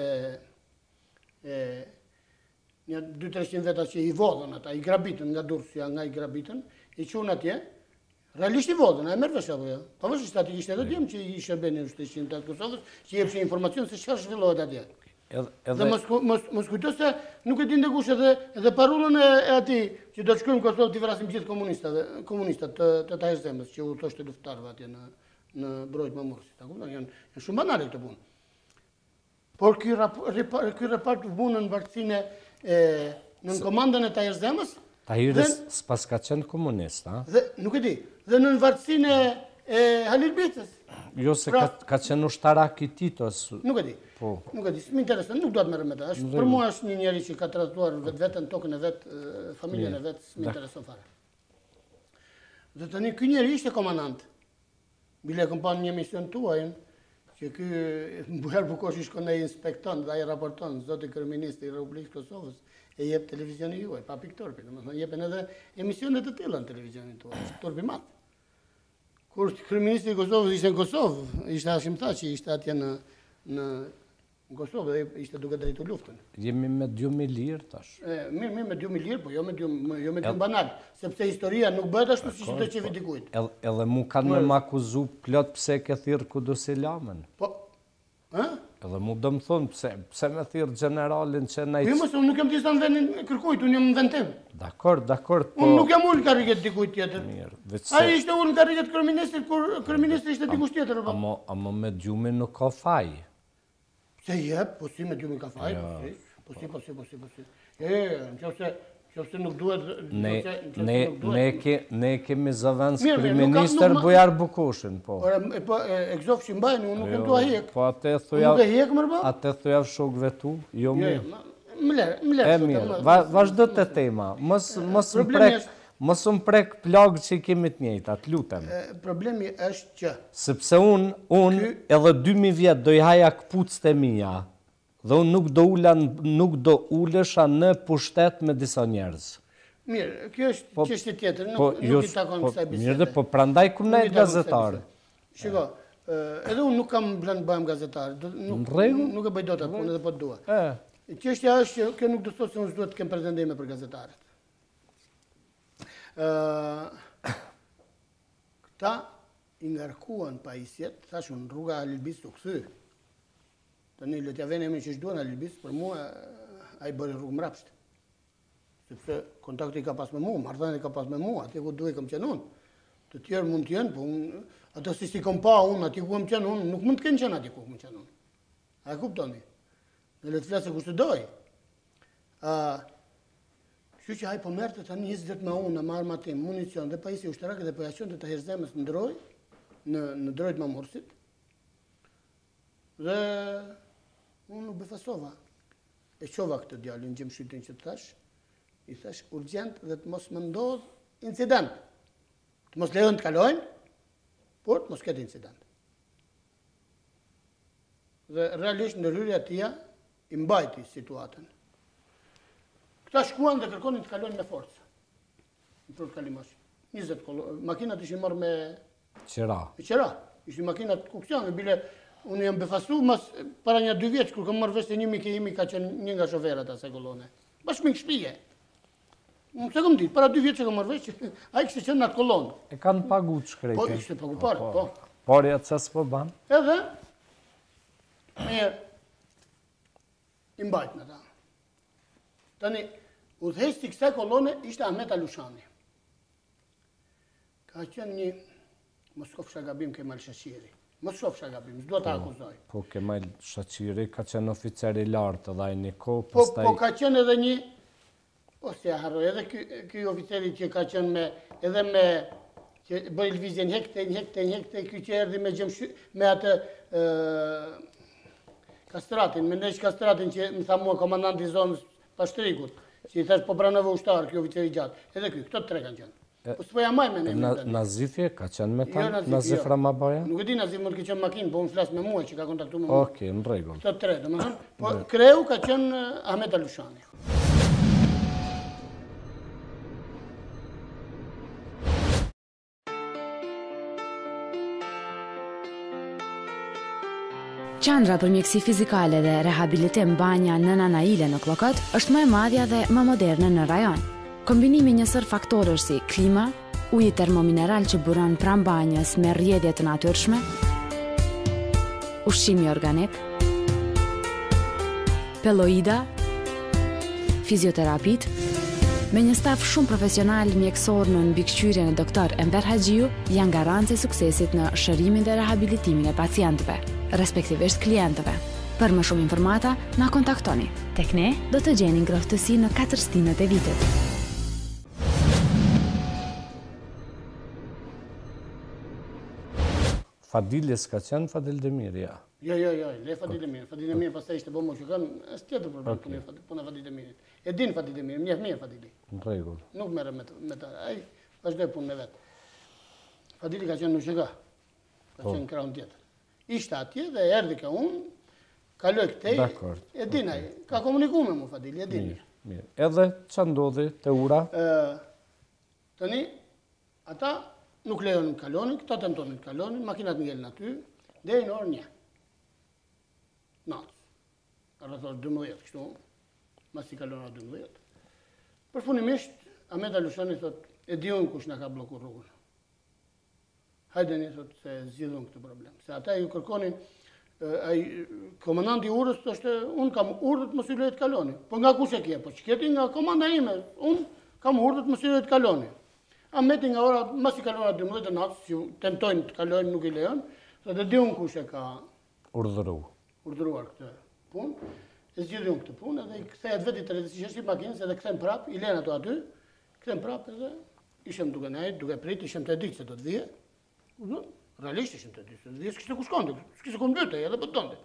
një 200-300 veta që i vodhën ata, i grabitën nga Durrësja, nga i grabitën, i qunë atje, realisht i vodhën, a e merr vesh apo jo? Pavarësisht aty ishte edhe djem që i shërbenin Ushtrisë Shqiptare të Kosovës, që jepshin informacion se çfarë zhvillohet atje. Dhe mos kujto se nuk e dinte kush edhe parullën e atij që do të shkojmë në Kosovë të vrasim gjithë komunistat të Tahir Zemrës që u thoshte luftëtarëve atje në Brojt Mamursit. Ta kupton? Janë shumë banale këtë punë. Por ky repart u bën në varësinë në komandën e Tahir Zemrës. Tahiri s'pas ka qenë komunist, a? Dhe nuk e di. Dhe në varësinë e Halil Bicës. Jo se ka qenë ushtarak i Titos. Nuk e di. Nuk e di, më intereson, nuk do të merrem me ta. Për mua është një njerëz që ka trajtuar vetveten tokën e vet, familjen e vet, më intereson fare. Dhe tani ky njerëz ishte komandant. Bile kam pa një emision tuaj që ky Bujar Bukoshi shkon ai inspekton dhe ai raporton zoti kryeminist i Republikës Kosovës e jep televizionin juaj pa piktorpi, domethënë jepen edhe emisione të tilla në televizionin tuaj, turpi i madh. Kur kryeministri i Kosovës ishte në Kosovë, ishte Hashim Thaçi, ishte atje në Kosovë dhe ishte duke drejtuar luftën. Jemi me 2.000 lirë tash. Mirë me 2.000 lirë, po jo me 2 banal, sepse historia nuk bëhet ashtu siç do të dikujt. Edhe mu kanë me m'akuzu plot pse ke thirr Kudusilamen. Po, ë? Edhe mu do më thonë pse me thirr generalin që na i... Jo, mos, unë nuk jam të në vendin kërkujt, unë jam në vend tim. Dakor, po... Unë nuk jam ullë në karriget dikujt tjetër. Mirë, ai ishte ullë në karriget kryeministrit, kur kryeministri ishte dikush tjetër. Amo me 2.000 nuk ka faj. Se jep, po si me 2.000 ka faj, po si. Nëse nuk duhet... Ne kemi zëvendës kryeministër Bujar Bukushin, po. E gëzof që mbajnë, unë nuk e dua hek. Po atë thujav... Nuk e hek mërë ba? Atë thujav shokve tu, jo mi. Më lërë. Mirë, vazhdo të tema. Mos më prek plagë që i kemi të njëjta, të lutem. Problemi është që... Sepse unë edhe 2000 vjetë do i haja këpucët e mija, dhe unë nuk do ulesha në pushtet me disa njerëz. Mirë, kjo është çështje tjetër, nuk i takon kësaj bisede. Mirë, po prandaj ku ne gazetarë. Shiko, edhe unë nuk kam blen të bëhem gazetar, nuk e bëj dot atë punë edhe po të dua. Çështja është që kjo nuk do të thotë se unë s'duhet të kem pretendime për gazetarët. Këta i ngarkuan pajisjet, thashun rruga Halilbis u këthy. Tani le t'ja vjen emrin që ç'duan Halilbis, për mua ai bëri rrugë mrapsht. Sepse kontakti ka pas me mua, marrëdhënia ka pas me mua, atje ku duhet kam qenë unë. Të tjerë mund të jenë, po unë ato si kom pa unë atje ku kam qenë unë, nuk mund të kenë qenë atje ku kam qenë unë. A e kuptoni? Dhe le të flasë kush të doj. Kështu që ai po merrte tani 20 me unë, me arma tim, municion dhe pajisje ushtarake dhe po ja çonte të Herzemës në Ndroj, në Drojt Mamursit. Dhe unë nuk befasova. E qova këtë djalin Gjemshytin që të thash, i thash urgjent dhe të mos më ndodh incident. Të mos lejon të kalojnë, por të mos ketë incident. Dhe realisht ndërhyrja tia i mbajti situatën. Këta shkuan dhe kërkonin të kalojnë me forcë. Në për të kalimash. 20 makinat ishin marrë me qera. Me qera. Ishin makinat kukcione, bile unë jam befasu mas para një 2 vjeç, kur kam marrë vesh të një mike imi ka qenë një nga shoferat asaj kolone. Bashkë me shpije. Unë se kom ditë, para 2 vjeç që kam marrë vesh, a i kështë qenë në atë kolonë. E kanë pagu të shkrejti. Po, ishte pagu parë, po. Por e atë se s'po ban? Edhe, mirë, i mbajt në ta. Tani, udhëheqësi kësaj kolone ishte Ahmet Alushani. Ka qenë një, mos kofsha gabim Kemal Shaqiri. Mos kofsha gabim, s'do ta akuzoj. Po Kemal Shaqiri ka qenë oficer i lartë dhe ai një kohë, Po ka qenë edhe një, po si ja harroj, edhe ky oficeri që ka qenë me, edhe me, që bëri lëvizjen hekte, ky që erdhi me atë kastratin, me nesh kastratin që më tha mua komandanti i zonës Pashtrikut, që i thash po pranove ushtar, ky oficeri gjatë. Edhe ky, këto 3 kanë qenë. Po s'po ja maj me ne. Nazifje ka qenë me ta? Nazif Ramabaja? Nuk e di Nazif mund të ketë qenë makinë, po unë flas me mua që ka kontaktuar me mua. Okej, në rregull. Këto 3, domethënë, po kreu ka qenë Ahmet Alushani. Qendra për mjekësi fizikale dhe rehabilitim Banja Nëna Naile në Klokot është më e madhja dhe më moderne në rajon. Kombinimi njësër faktorësh si klima, uji termomineral që buron pranë banjës me rrjedhje të natyrshme, ushqimi organik, peloida, fizioterapit, me një staf shumë profesional mjekësor në mbikëqyrjen e doktor Enver Haxhiu, janë garancë e suksesit në shërimin dhe rehabilitimin e pacientëve, respektivisht klientëve. Për më shumë informata, na kontaktoni. Tek ne do të gjeni ngrohtësi në 4 stinët e vitit. Fadili s'ka qenë Fadil Demiri, ja? Jo, le Fadil Demiri. Fadil Demiri pastaj ishte bëmë që kanë, as tjetër problem puna Fadil Demirit. E din Fadil Demiri, njeh mirë Fadili. Në rregull. Nuk merrem me ta. Ai vazhdoi punën e vet. Fadili ka qenë në Shega. Ka qenë krahun tjetër. Ishte atje dhe erdhi ka unë, kaloi këtej. Dakor. E din ai, ka komunikuar me mua Fadili, e din. Mirë. Edhe ç'a ndodhi te ura? Tani ata nuk lejonin të kalonin, këta tentonin të kalonin, makinat ngelen aty, deri në orën 1. Natës. Rreth orës 12 kështu, masi kalon orë 12. Përfundimisht, Ahmet Alushani thot, e di unë kush na ka bllokuar rrugën. Hajdeni thot se zgjidhun këtë problem. Se ata ju kërkonin, ai komandanti i urës thoshte, unë kam urdhër të mos ju lejo të kaloni. Po nga kush e ke? Po ç'keti nga komanda ime. Unë kam urdhër të mos ju lejo të kaloni. Ahmeti nga ora, mas i kalon ora 12 të natës, që tentojnë të kalojnë, nuk i lejon, dhe të di unë kush e ka urdhëruar këtë punë, e zgjidhi unë këtë punë, edhe i kthehet vetë i tërheqësisht i makinës, edhe kthen prap, i lën ato aty, kthen prap edhe ishem duke nejt, duke prit, ishem të ditë se do të vije. Realisht ishem të ditë se do të vije, s'kishte ku shkonte, s'kishte ku mbyte, edhe po donte.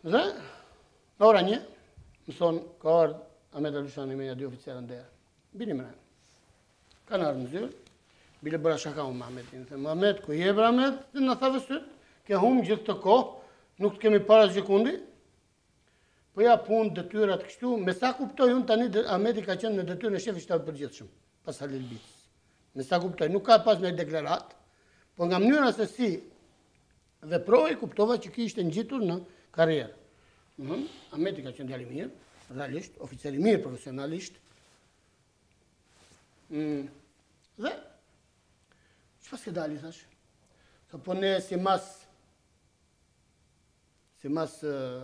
Dhe në ora 1, më thonë, ka ardhur Ahmet Alushani me 2 oficerë ndër. Bini më rënë. Kanë ardhur në zyrë, bile bëra shaka unë Mahmetin. Dhe Mahmet, ku je bra Mahmet? Dhe në thave sytë, ke humë gjithë të kohë, nuk të kemi para sekundi. Po ja punë detyrat kështu, me sa kuptoj unë tani Ahmeti ka qenë në detyrën e shefit shtabi përgjithshëm, pas Halilbis. Me sa kuptoj, nuk ka pas në deklarat, po nga mënyra se si veproi, kuptova që ki ishte ngjitur në karrierë. Ahmeti ka qenë djali mirë, realisht, oficeri mirë profesionalisht, Dhe, që s'ke dali, thash? Sa po ne si mas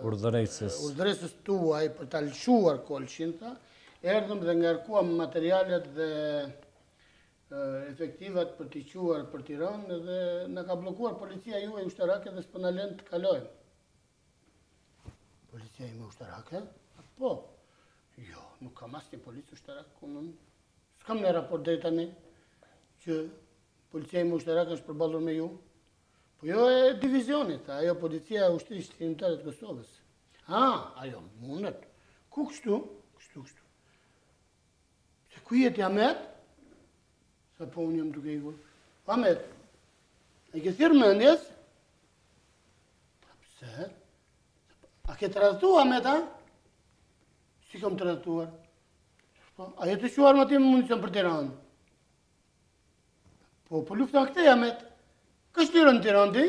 urdhëresës tuaj për ta lëshuar Kolshin, erdhëm dhe ngarkuam materialet dhe efektivat për t'i quar për Tiranë dhe na ka blokuar policia juaj ushtarake dhe s'po na lën të kalojmë. Policia ime ushtarake? Po. Jo, nuk kam asnjë policë ushtarake ku unë. S'kam në raport deri tani që policia ime ushtarake është përballur me ju. Po jo e divizionit, ajo policia e ushtrisë shqiptare të Kosovës. Ajo, mundet. Ku kështu? Kështu. Se ku jeti Ahmet? Sa po unë jam duke ikur. Ahmet, e ke thirrë mendjes? Pse? A ke tradhtu Ahmet, a? Si kam tradhtuar? A jetë shuar më tim municion për Tiranë? Po lufta këtej Ahmet. Ka shtyrën në Tiranë ti?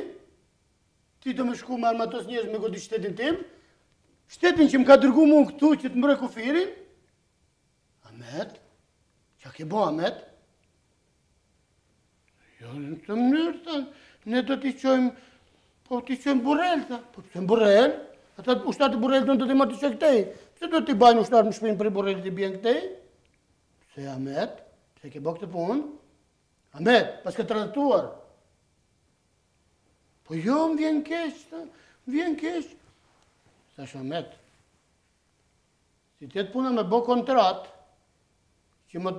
Ti të më shku me armatos njerëz me godit shtetin tim? Shtetin që më ka dërgu mu këtu që të mbre kufirin? Ahmet? Qa ke bo Ahmet? Jo, në të mënyrë, ne do t'i qojmë, po t'i qojmë Burrell, po t'i qojmë Burrell? Ata ushtarët e Burrell do t'i marrë t'i qojë këtej? Pse do t'i bajnë ushtarët më shpinë për Burrell t'i bjen këtej? Pse Ahmet? Pse ke bo këtë punë? Ahmet, pas ke tradhtuar? Po jo, më vjen keq. Thash Ahmet, si tjetë puna me bo kontrat, që më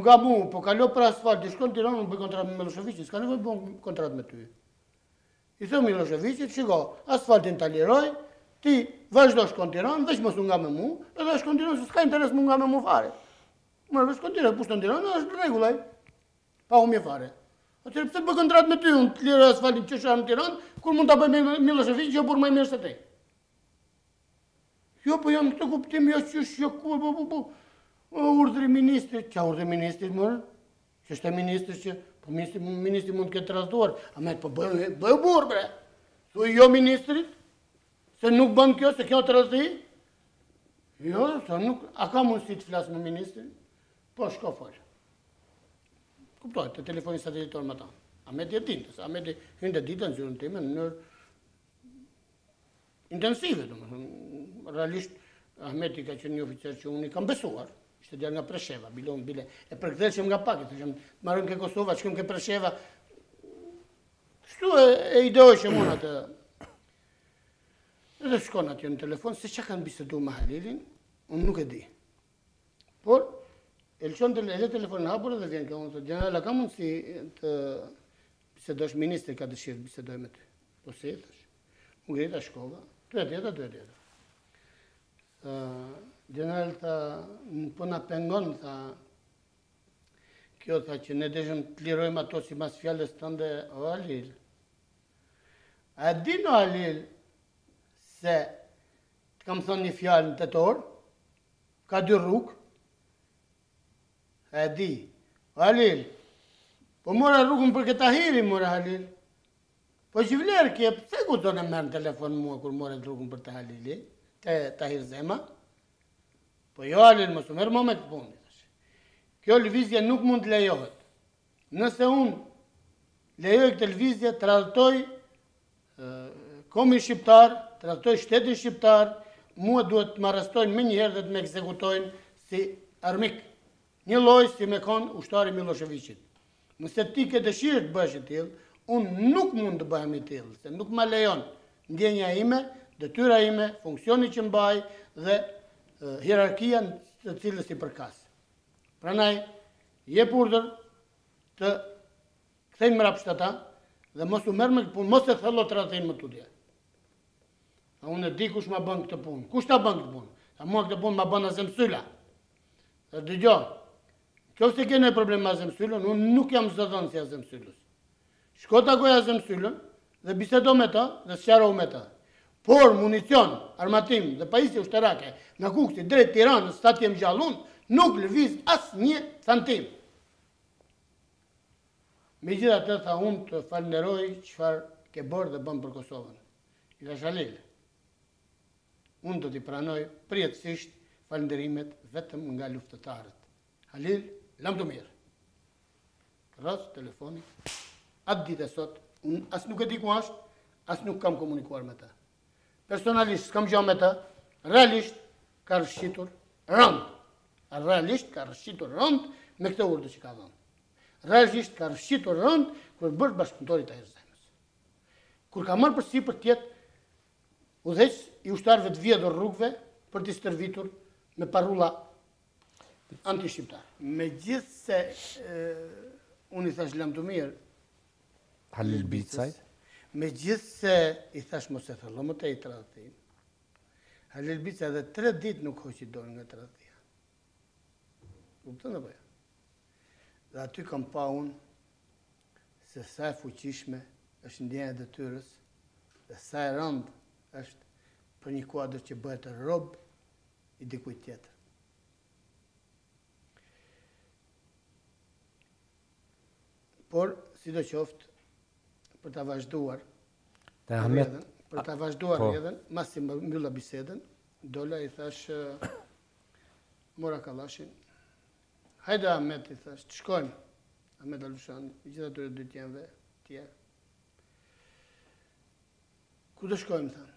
nga mu, po kalo për asfalt, i shkon Tiranë, më bëj kontrat me Milosevicin, s'ka nevojë bo kontrat me ty. I thë Milosevicit, shiko, asfaltin ta liroj, ti vazhdo shkon Tiranë, veç mos u nga me mu, edhe shkon Tiranë, se s'ka interes mu nga me mu fare. Më shkon Tiranë, pushton Tiranë, është rregullaj, pa humje fare. Atëherë pse bëj kontrat me ty, unë të liroj asfaltin që shkon në Tiranë, kur mund ta bëj me Milosevicin, që burr më mirë se ti. Jo, po jam këtë kuptim, jo qysh, jo ku, urdhri ministrit, qa urdhri ministrit mërë? Që është e ministrit që, po ministri mund të ketë tradhtuar, Ahmet, po bëjë burë, bre. Thuj jo ministrit, se nuk bën kjo, se kjo tradhti? Jo, se nuk, a ka mundësi të flasë me ministrin? Po, shko folë. Kuptoj, të telefoni satelitor me ta. Ahmet e dinë, se Ahmet e hynë ditë në zyrën time në mënyrë intensive, realisht Ahmeti ka qenë një oficer që unë i kam besuar, ishte djarë nga Presheva, bile, e përkëdheshëm nga pak, të qëmë marrëm ke Kosova, qëmë ke Presheva, kështu e ideojshëm unë atë, edhe shkon atje në telefon, se që kanë bisedu me Halilin, unë nuk e di. Por, e lëshon edhe telefonin hapur edhe vjen ka unë, të generala ka mundësi të bisedosh ministri ka dëshirë bisedoj me ty. Po se jetësh, më grita shkova, duhet jetë. General tha, po na pengon, tha, kjo tha që ne deshëm të lirojmë ato si mas fjallës tënde, o Halil. A din o Halil, se të kam thonë një fjallë në tetor, ka 2 rrugë, a di, o Halil, po mora rrugën për këta hiri, mora Halil. Po që vlerë kje, pëse ku të në merë në telefon mua kur more rrugën për të Halili, të Tahir Zema? Po jo Halil, më së merë më me të punë. Kjo lëvizje nuk mund të lejohet. Nëse unë lejoj këtë lëvizje, tradhtoj komin shqiptar, tradhtoj shtetin shqiptar, mua duhet të më arrestojnë me njëherë dhe të me ekzekutojnë si armik. Një loj si me konë ushtari Milosevicit. Nëse ti ke dëshirë të bësh e tillë, unë nuk mund të bëhem i tillë, se nuk ma lejon ndjenja ime, detyra ime, funksioni që mbaj dhe hierarkia të cilës i përkas. Prandaj, jep urdhër të kthejnë mrapsht ata dhe mos u merr me punë, mos e thello tradhtin më tutje. A unë e di kush ma bën këtë punë. Kush ta bën këtë punë? A mua këtë punë ma bën Azem Sylla. Dhe dëgjoj, nëse ke ndonjë problem me Azem Syllën, unë nuk jam zëdhën si Azem Syllës. Shko takoj Azem Syllën dhe bisedo me ta dhe sqaroj me ta. Por municion, armatim dhe pajisje ushtarake nga Kukti drejt Tiranës, sa t'jem gjallun, nuk lëviz as një santim. Megjithatë tha unë të falenderoj çfarë ke bërë dhe bën për Kosovën. I thash Halil, unë do t'i pranoj përjetësisht falenderimet vetëm nga luftëtarët. Halil, lam të mirë. Rras, telefoni, atë ditë e sot, unë asë nuk e di ku ashtë, asë nuk kam komunikuar me ta. Personalisht, s'kam gjo me ta, realisht ka rëshqitur rënd. Realisht ka rëshqitur rënd me këtë urdhë që ka dhënë. Realisht ka rëshqitur rënd kër bërë bashkëpunëtorit e Erzemës. Kur ka marrë përsi për tjetë udhëheq i ushtarëve të vjedhur rrugëve për t'i stërvitur me parulla anti-shqiptar. Me gjithë se unë i thash lam të mirë Halil Bicaj, me gjithë se i thash mos e thëllo më të i tradhtim, Halil Bicaj edhe 3 ditë nuk hoqi dorë nga tradhtia. Kuptën apo jo? Dhe aty kam pa unë se sa e fuqishme është ndjenja e detyrës dhe sa e rëndë është për një kuadër që bëhet rob i dikujt tjetër. Por, sidoqoftë, për ta vazhduar rrjedhën, mas si mbylla bisedën, dola i thash mora kallashin. Hajde Ahmet, i thash, të shkojmë. Ahmet Alushan, i gjitha atyre dy tjenëve tjerë. Ku të shkojmë, thanë?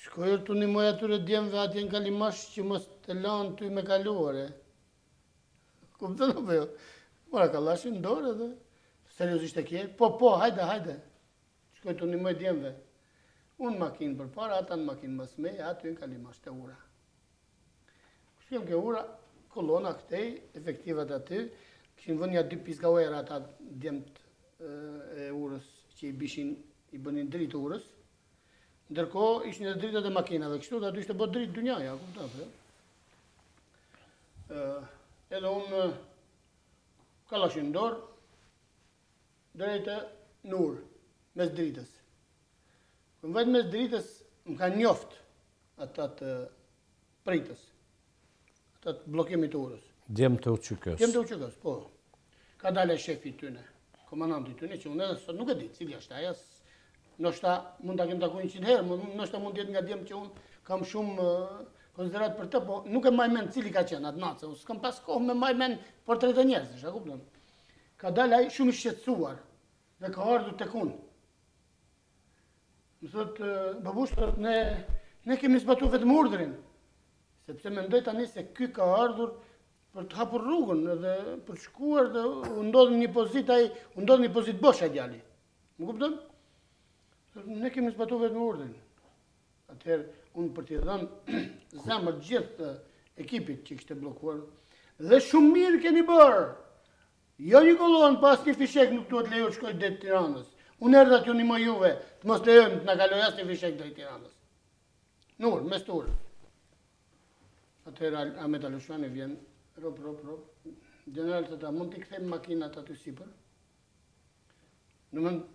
Shkojër të nimoj atyre djemëve atje në Kalimash që mos të lanë ty me kaluare. Kuptën apo jo? Mora kallashin dorë edhe seriozisht e kjerë. Po, hajde. Shkoj të nimoj djemëve. Unë makinë për para, ata në makinë më smej, aty në Kalimash të ura. Shkem ke ura, kolona këtej, efektivat aty, këshin vënë ja 2 piskawera ata djemët e urës që i bishin, i bënin dritë urës. Ndërko, ishin edhe dritët e makinave kështu, dhe aty ishte bërë dritë dynjaja, kuptat. Edhe unë kallashin dorë, drejtë në urë, mes dritës. Këm vetë mes dritës, më ka njoft atat pritës, atat blokimit urës. Djemë të uqykës. Djemë të uqykës, po. Ka dale shefi tyne, komandanti tyne, që unë edhe sot nuk e di, cili është aja, nështë mund të kem taku 100 herë, nështë mund tjetë nga djemë që unë kam shumë konsiderat për të, po nuk e majmen cili ka qenë atë natë, se s'kam pas kohë me majmen portret e njerëzish, a kupton? Ka dale aj shumë i shqetsuar dhe ka ardhur tek unë. Më thotë, babush, ne kemi zbatu vetëm urdhrin, sepse mendoj tani se ky ka ardhur për të hapur rrugën edhe për të shkuar dhe u ndodhi një pozitë bosh ai djali. Më kupton? Ne kemi zbatu vetëm urdhrin. Atëherë, unë për t'i dhënë zemër gjithë ekipit që kishte bllokuar, dhe shumë mirë keni bërë. Jo një kolonë pas një fishek nuk duhet lejo të shkoj drejt Tiranës. Unë erdha t'ju nimoj juve, të mos lejojmë të na kaloj as një fishek drejt Tiranës. Në urë, mes të urë. Atëherë Ahmet Alushani vjen, rob. General të ta, mund t'i kthejmë makinat aty sipër? Në mend,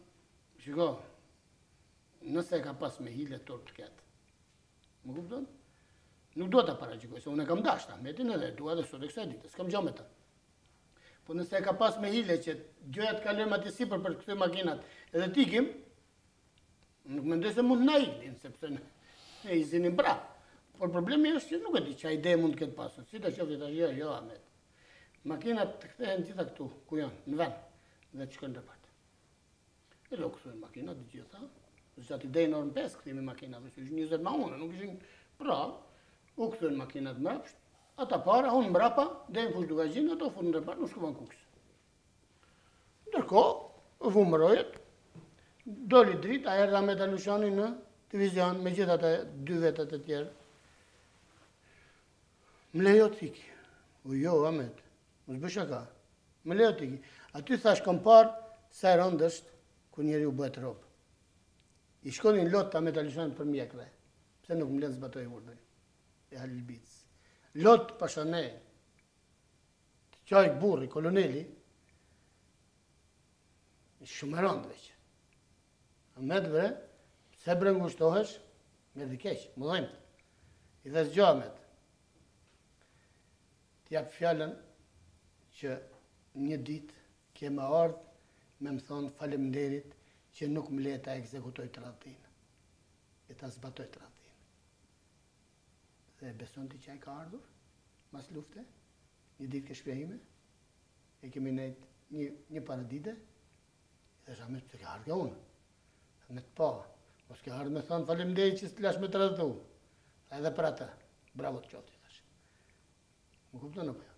shiko, nëse ka pas me hile turp të ketë. Më kupton? Nuk do t'a paraqikoj, se unë e kam dashur Ahmetin edhe dua dhe sot e kësaj ditë, s'kam gjë me ta. Po nëse ka pas me hile që gjoja të kalojmë atje sipër për të kthyer makinat edhe t'ikim, nuk mendoj se mund na ikin, sepse ne i zinim brap. Por problemi është që nuk e di çfarë ide mund të ketë pasur. Si ta qoftë tash, jo Ahmet. Makinat të kthehen gjitha këtu, ku janë, në vend, dhe të shkojnë ndërpat. E do kthyen makinat të gjitha. Zati deri në orën 5 kthimi makinave, që ishin 20 ma unë, nuk ishin pra, u kthyen makinat mbrapsht. Ata para, unë mbrapa, deri në fushë dugazhin, ato funë ndërpat, nuk shkuan kuks. Ndërkohë, vumërojet, doli dritë, a erdha Ahmet Alushani në divizion, me gjithë ata 2 vetët e tjerë. Më lejo t'iki. Jo, Ahmet, mos bësh shaka. Më lejo t'iki. Aty thash kam parë sa e rëndë është kur njeriu bëhet rob. I shkonin lot Ahmet Alushani për mjekve. Pse nuk më lënë zbatoj urdhrin e Halil Bicaj. Lot Pashane, të qaj burri, koloneli, shumë e rëndë veç. Ahmet bre, pse bre ngushtohesh, me dhikeq, më dhejmë. I dhe zgjo Ahmet. T'jap fjallën që një ditë kema ardhë me më thonë faleminderit që nuk më le ta ekzekutoj tradhtinë. E ta zbatoj tradhtinë. Dhe beson ti që ai ka ardhur mas lufte, një ditë ke shpjehime, e kemi nejt një paradite, dhe sa me të ke ardhë unë, me të pa, mos ke ardhë me thonë faleminderit që s'lash me të rëdhu, edhe për ata, bravo të qoti, thash. Më kupton apo jo?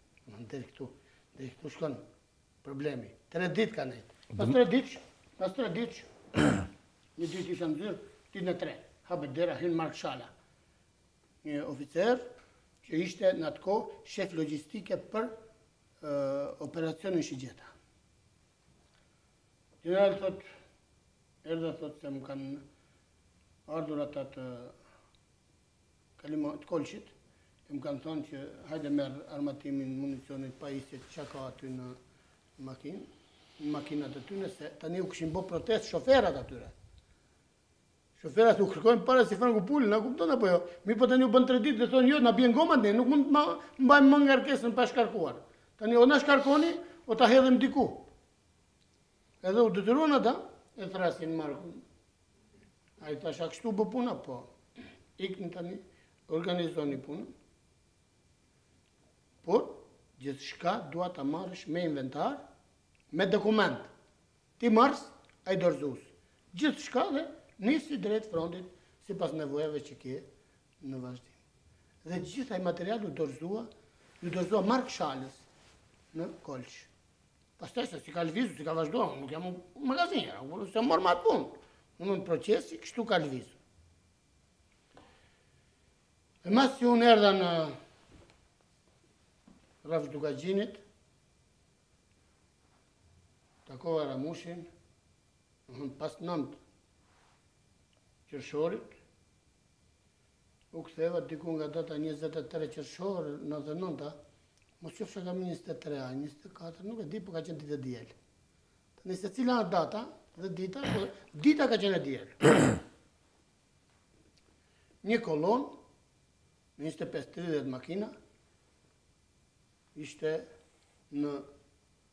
Deri këtu shkon problemi. 3 ditë ka nejt. Pas 3 ditë, një ditë isha në zyrë, ditën e 3, hapet dera, hynë marshala. Një oficer që ishte në atë kohë shef logjistike për operacionin Shigjeta. General thot se më kanë ardhur ata të Kolçit, e më kanë thonë që hajde merë armatimin, municionit, pajisjet, që ka aty në makinë, në makinat e tyne, se tani u këshin bo protest shoferat atyre. Shoferat u kërkojnë para si frangu pullin, na kupton apo jo? Mi po tani u bën 3 ditë dhe thonë jo, na bjen gomat ne, nuk mund të mbajmë më ngarkesën pa shkarkuar. Tani o na shkarkoni, o ta hedhim diku. Edhe u detyruan ata, e thrasin Markun. A i thash, a kështu bë puna? Po. Ikni tani, organizoni punën. Por, gjithë shka dua ta marrësh me inventar, me dokument. Ti marrës, a i dorëzus. Gjithë shka dhe nisi drejt frontit, si pas nevojave që ke në vazhdim. Dhe gjitha i material ju dorëzua Mark Shalës në Kolç. Pastaj se si ka lëvizu, si ka vazhdoa, nuk jam magazinja, se morë ma të punë. Unë në procesi, kështu ka lëvizu. E mas që unë erdha në Rafsh Dugagjinit, takova Ramushin, pas 9 qershorit, u ktheva diku nga data 23 qershor, 99, mos qofsha kam 23, 24, nuk e di, po ka qenë ditë e diel. Tani se cila në data dhe dita, po dita ka qenë e diel. Një kolon, në 25-30 makina, ishte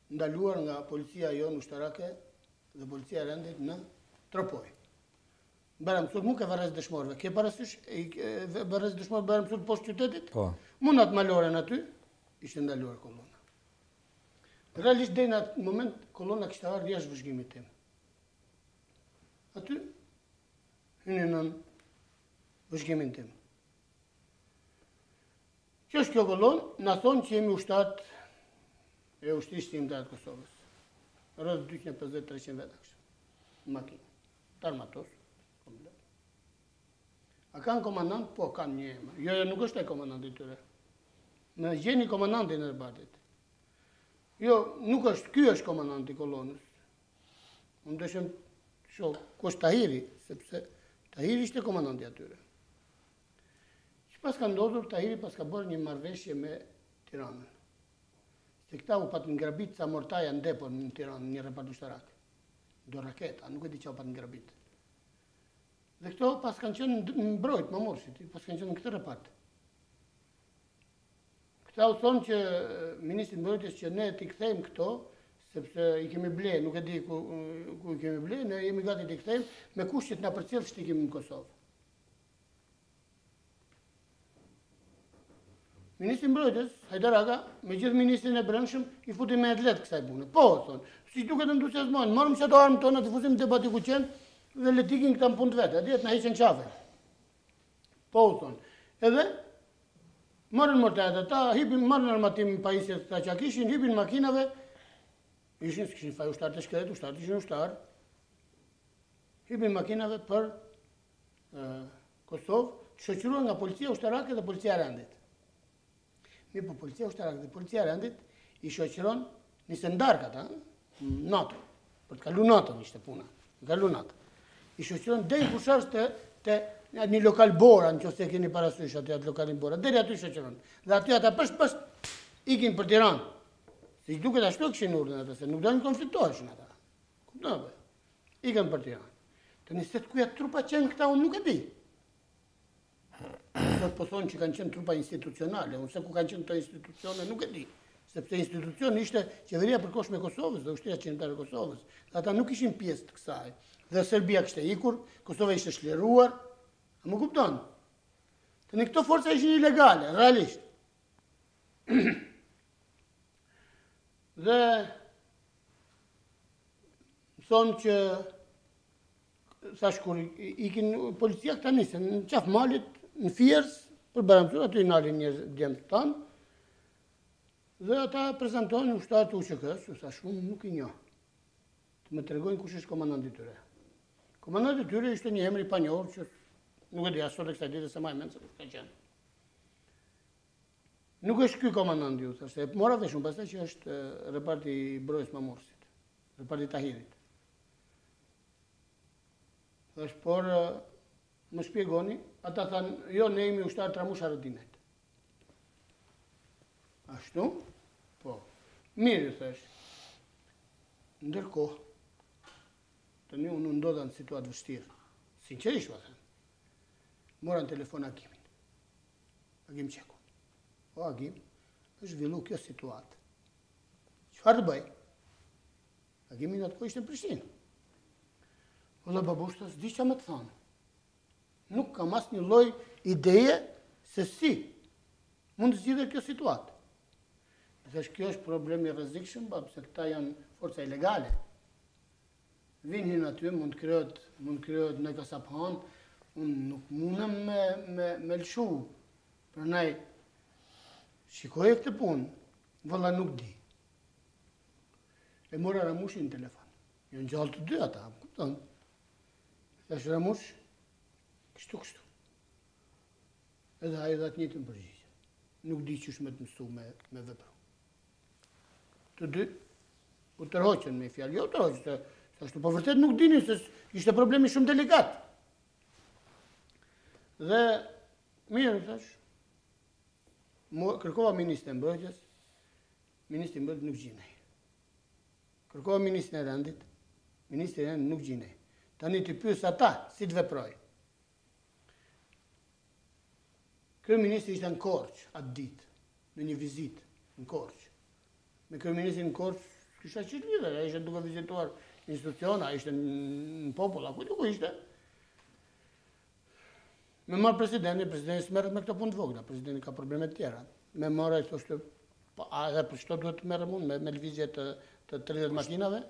ndaluar nga policia jonë ushtarake dhe policia e rendit në Tropoj. Bërë mësur nuk e varrez dëshmorëve. Ke parasysh varrez dëshmorë bërë mësur poshtë qytetit? Po. Munat maloren aty, ishte ndaluar kolona. Realisht dhe në atë moment, kolona kishte ardhur jashtë vëzhgimit tim. Aty, hynin në vëzhgimin tim. Që është kjo kolon, në thonë që jemi ushtat e ushtrisht timtar të Kosovës. Rreth 250-300 veta kështë, në makinë, të armatos, komplet. A kanë komandant? Po, kanë një emër. Jo, nuk është e komandanti tyre. Në gjeni komandantin e Erbatit. Jo, nuk është, ky është komandanti kolonës. Unë dëshëm shoh, ku është Tahiri, sepse Tahiri ishte komandanti atyre. Pas ka ndodhur, Tahiri pas ka bërë një marrëveshje me Tiranën. Se këta u pat ngrabit sa mortaja në depon në Tiranë, një repart ushtarak. Do raketa, nuk e di që u pat ngrabit. Dhe këto pas kanë qenë në mbrojt, më morshit, pas kanë qenë në këtë repart. Këta u thonë që Ministri Mbrojtjes që ne t'i kthejmë këto, sepse i kemi ble, nuk e di ku i kemi ble, ne jemi gati t'i kthejmë, me kusht që t'na përcjell shtikim në Kosovë. Ministri Mbrojtjes, Hajdar Aga, me gjithë ministrin e brendshëm, i futi me atlet kësaj pune. Po, thonë, si duket entuziazmojnë, marrëm që ato armë tona, të fusim debati ku qenë, dhe le tikin këta në punë të vete, adjet në heqen qafe. Po, thonë. Edhe, marrën mortajet ata, marrën armatim pajisjet të që kishin, hipin makinave, ishin, s'kishin faj ushtarë të shkret, ushtarë ishin ushtarë, hipin makinave për Kosovë, shoqëruar nga policia ushtarake dhe policia rendit. Mi po policia ushtarake dhe policia rendit i shoqëron nisë ndarkat, NATO, për të kalu NATO ishte puna, kalu NATO. I shoqëron deri fusharës të një lokal Bora, në qoftë se keni parasysh aty atë lokalin Bora, deri aty shoqëron. Dhe aty ata pësht ikin për Tiranë. Se i duket ashtu kishin urdhën ata, se nuk do një konfliktoheshin ata. Kupton apo? Ikën për Tiranë. Të niset kuja trupa qenë këta unë nuk e di. Sot po thonë që kanë qenë trupa institucionale, unë se ku kanë qenë këto institucione nuk e di. Sepse institucioni ishte qeveria përkohshme e Kosovës dhe ushtria qendrore e Kosovës. Dhe ata nuk ishin pjesë të kësaj. Dhe Serbia kishte ikur, Kosova ishte shliruar. A më kupton? Tani këto forca ishin ilegale, realisht. Dhe thonë që thash kur ikin policia këta nisën në qaf malit, në Fiers, për Baramsur, aty nalin njerëz djemtë tanë, dhe ata prezentojnë ushtarët të UÇK-s, u thash unë nuk i njoh. Të më tregojnë kush është komandanti i tyre. Komandanti i tyre ishte një emër i panjohur që nuk e di as sot e kësaj dite se më e mend se ka qenë. Nuk është ky komandanti ju, thashë, mora vesh unë pastaj që është reparti i Brojës Mamursit, reparti Tahirit. Thash, por më shpjegoni, ata thanë, jo, ne jemi ushtarë Tramush Haradinajt. Ashtu? Po. Mirë, thash. Ndërkohë, tani unë ndodha në situatë vështirë. Sinqerisht, pa thënë. Mora në telefon Agimin. Agim Qeku. O, Agim, është zhvillu kjo situatë. Çfarë të bëj? Agimi në atë kohë ishte në Prishtinë. Ola babush, s'di çfarë më të thonë. Nuk kam asnjë lloj ideje se si mund të zgjidhet kjo situatë. Thash, kjo është problem i rrezikshëm, sepse këta janë forca ilegale. Vinin aty, mund krijohet në kasaphan, unë nuk mundem me lëshu. Prandaj shikoj këtë punë, valla nuk di. E mora Ramushin në telefon. Jo në gjallë të dy ata, kupton. Thash Ramush, kështu. Edhe ai dha të njëjtën përgjigje. Nuk di ç'është më të mësu me vepru. Të dy u tërhoqën me fjalë. Jo tërhoqën, ashtu po vërtet nuk dini se ishte problemi shumë delikat. Dhe mirë thash. Kërkova ministrin e Mbrojtjes, ministri i Mbrojtjes nuk gjinej. Kërkova ministrin e Rendit, ministri i Rendit nuk gjinej. Tani ti pyes ata si të veproj. Kryeministri ishte në Korçë atë ditë, në një vizitë në Korçë. Me kryeministrin në Korçë kisha qenë lidhur, ai ishte duke vizituar instituciona, ishte në popull, ku nuk ishte. Me marë presidenti s'merret me këto punë të vogla, presidenti ka probleme të tjera. Me marë e thoshtë, edhe për çto duhet të merrem unë, me lëvizje të 30 makinave.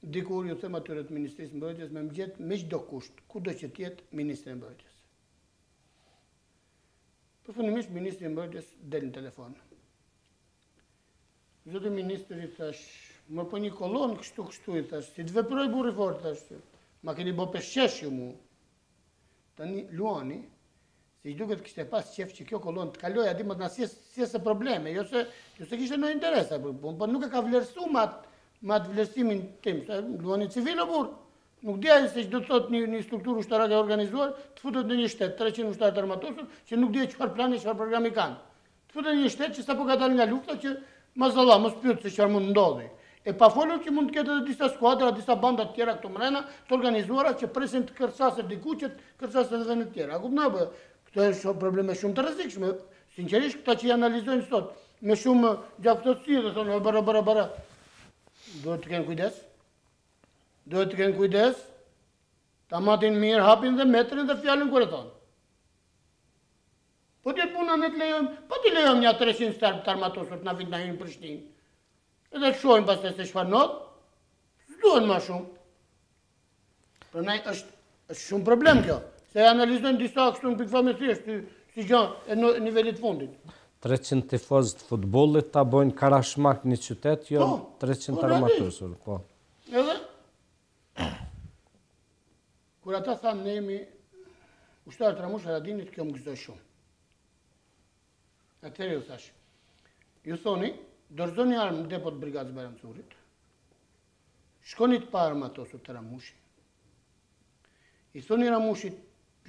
Dikur ju them atyre të Ministrisë Mbrojtjes me mëgjet me çdo kusht, kudo që tjetë Ministri i Mbrojtjes. Përfundimisht Ministri i Mbrojtjes del në telefon. Zoti ministri thash, më po një kolonë kështu i thash, si të veproj burri fort thash. Ma keni bo peshqesh ju mu. Tani Luani, se i duket kishte pas qef që kjo kolonë të kaloj ati më të nësjesë probleme, jo se kishte në interesa, por nuk e ka vlerësu ma atë vlerësimin tim. Luani civil o burë. Nuk dhja se që do të thot një strukturë ushtarake organizuar, të futet në një shtet, 300 ushtarë të armatosur, që nuk dhja qëfar plani, qëfar programi kanë. Të futet në një shtet që sa po ka dalë nga lufta që mazalla, mos pyet se çfarë mund ndodhi. E pa folur që mund të ketë edhe disa skuadra, disa banda të tjera këtu mrena, të organizuara që presin të kërcasë diku që të kërcasë edhe në të tjera. A kupton? Këto janë probleme shumë të rrezikshme. Sinqerisht këta që i analizojnë sot me shumë gjaftësi dhe thonë bara. Duhet të kenë kujdes. Duhet të kenë kujdes. Ta matin mirë, hapin dhe metrin dhe fjalën kur e thonë. Po të puna ne të lejojmë, po të lejojmë një 300 starë të armatosur të na vinë na hynë në Prishtinë. Edhe të shojmë pastaj se çfarë not, s'duhen më shumë. Prandaj është shumë problem kjo. Se analizojnë disa kështu në pikëfamje thjesht, si gjë e nivelit fundit. 300 tifozë të futbollit ta bojnë Karashmak një qytet, jo 300 armatosur, po. Edhe kur ata thanë ne jemi ushtarë Tramush Haradinit, kjo më gëzoi shumë. Atëherë ju thash, ju thoni, dorëzoni armë në depot brigadës Baramcurit, shkoni të pa armatosur të Ramushi, i thoni Ramushit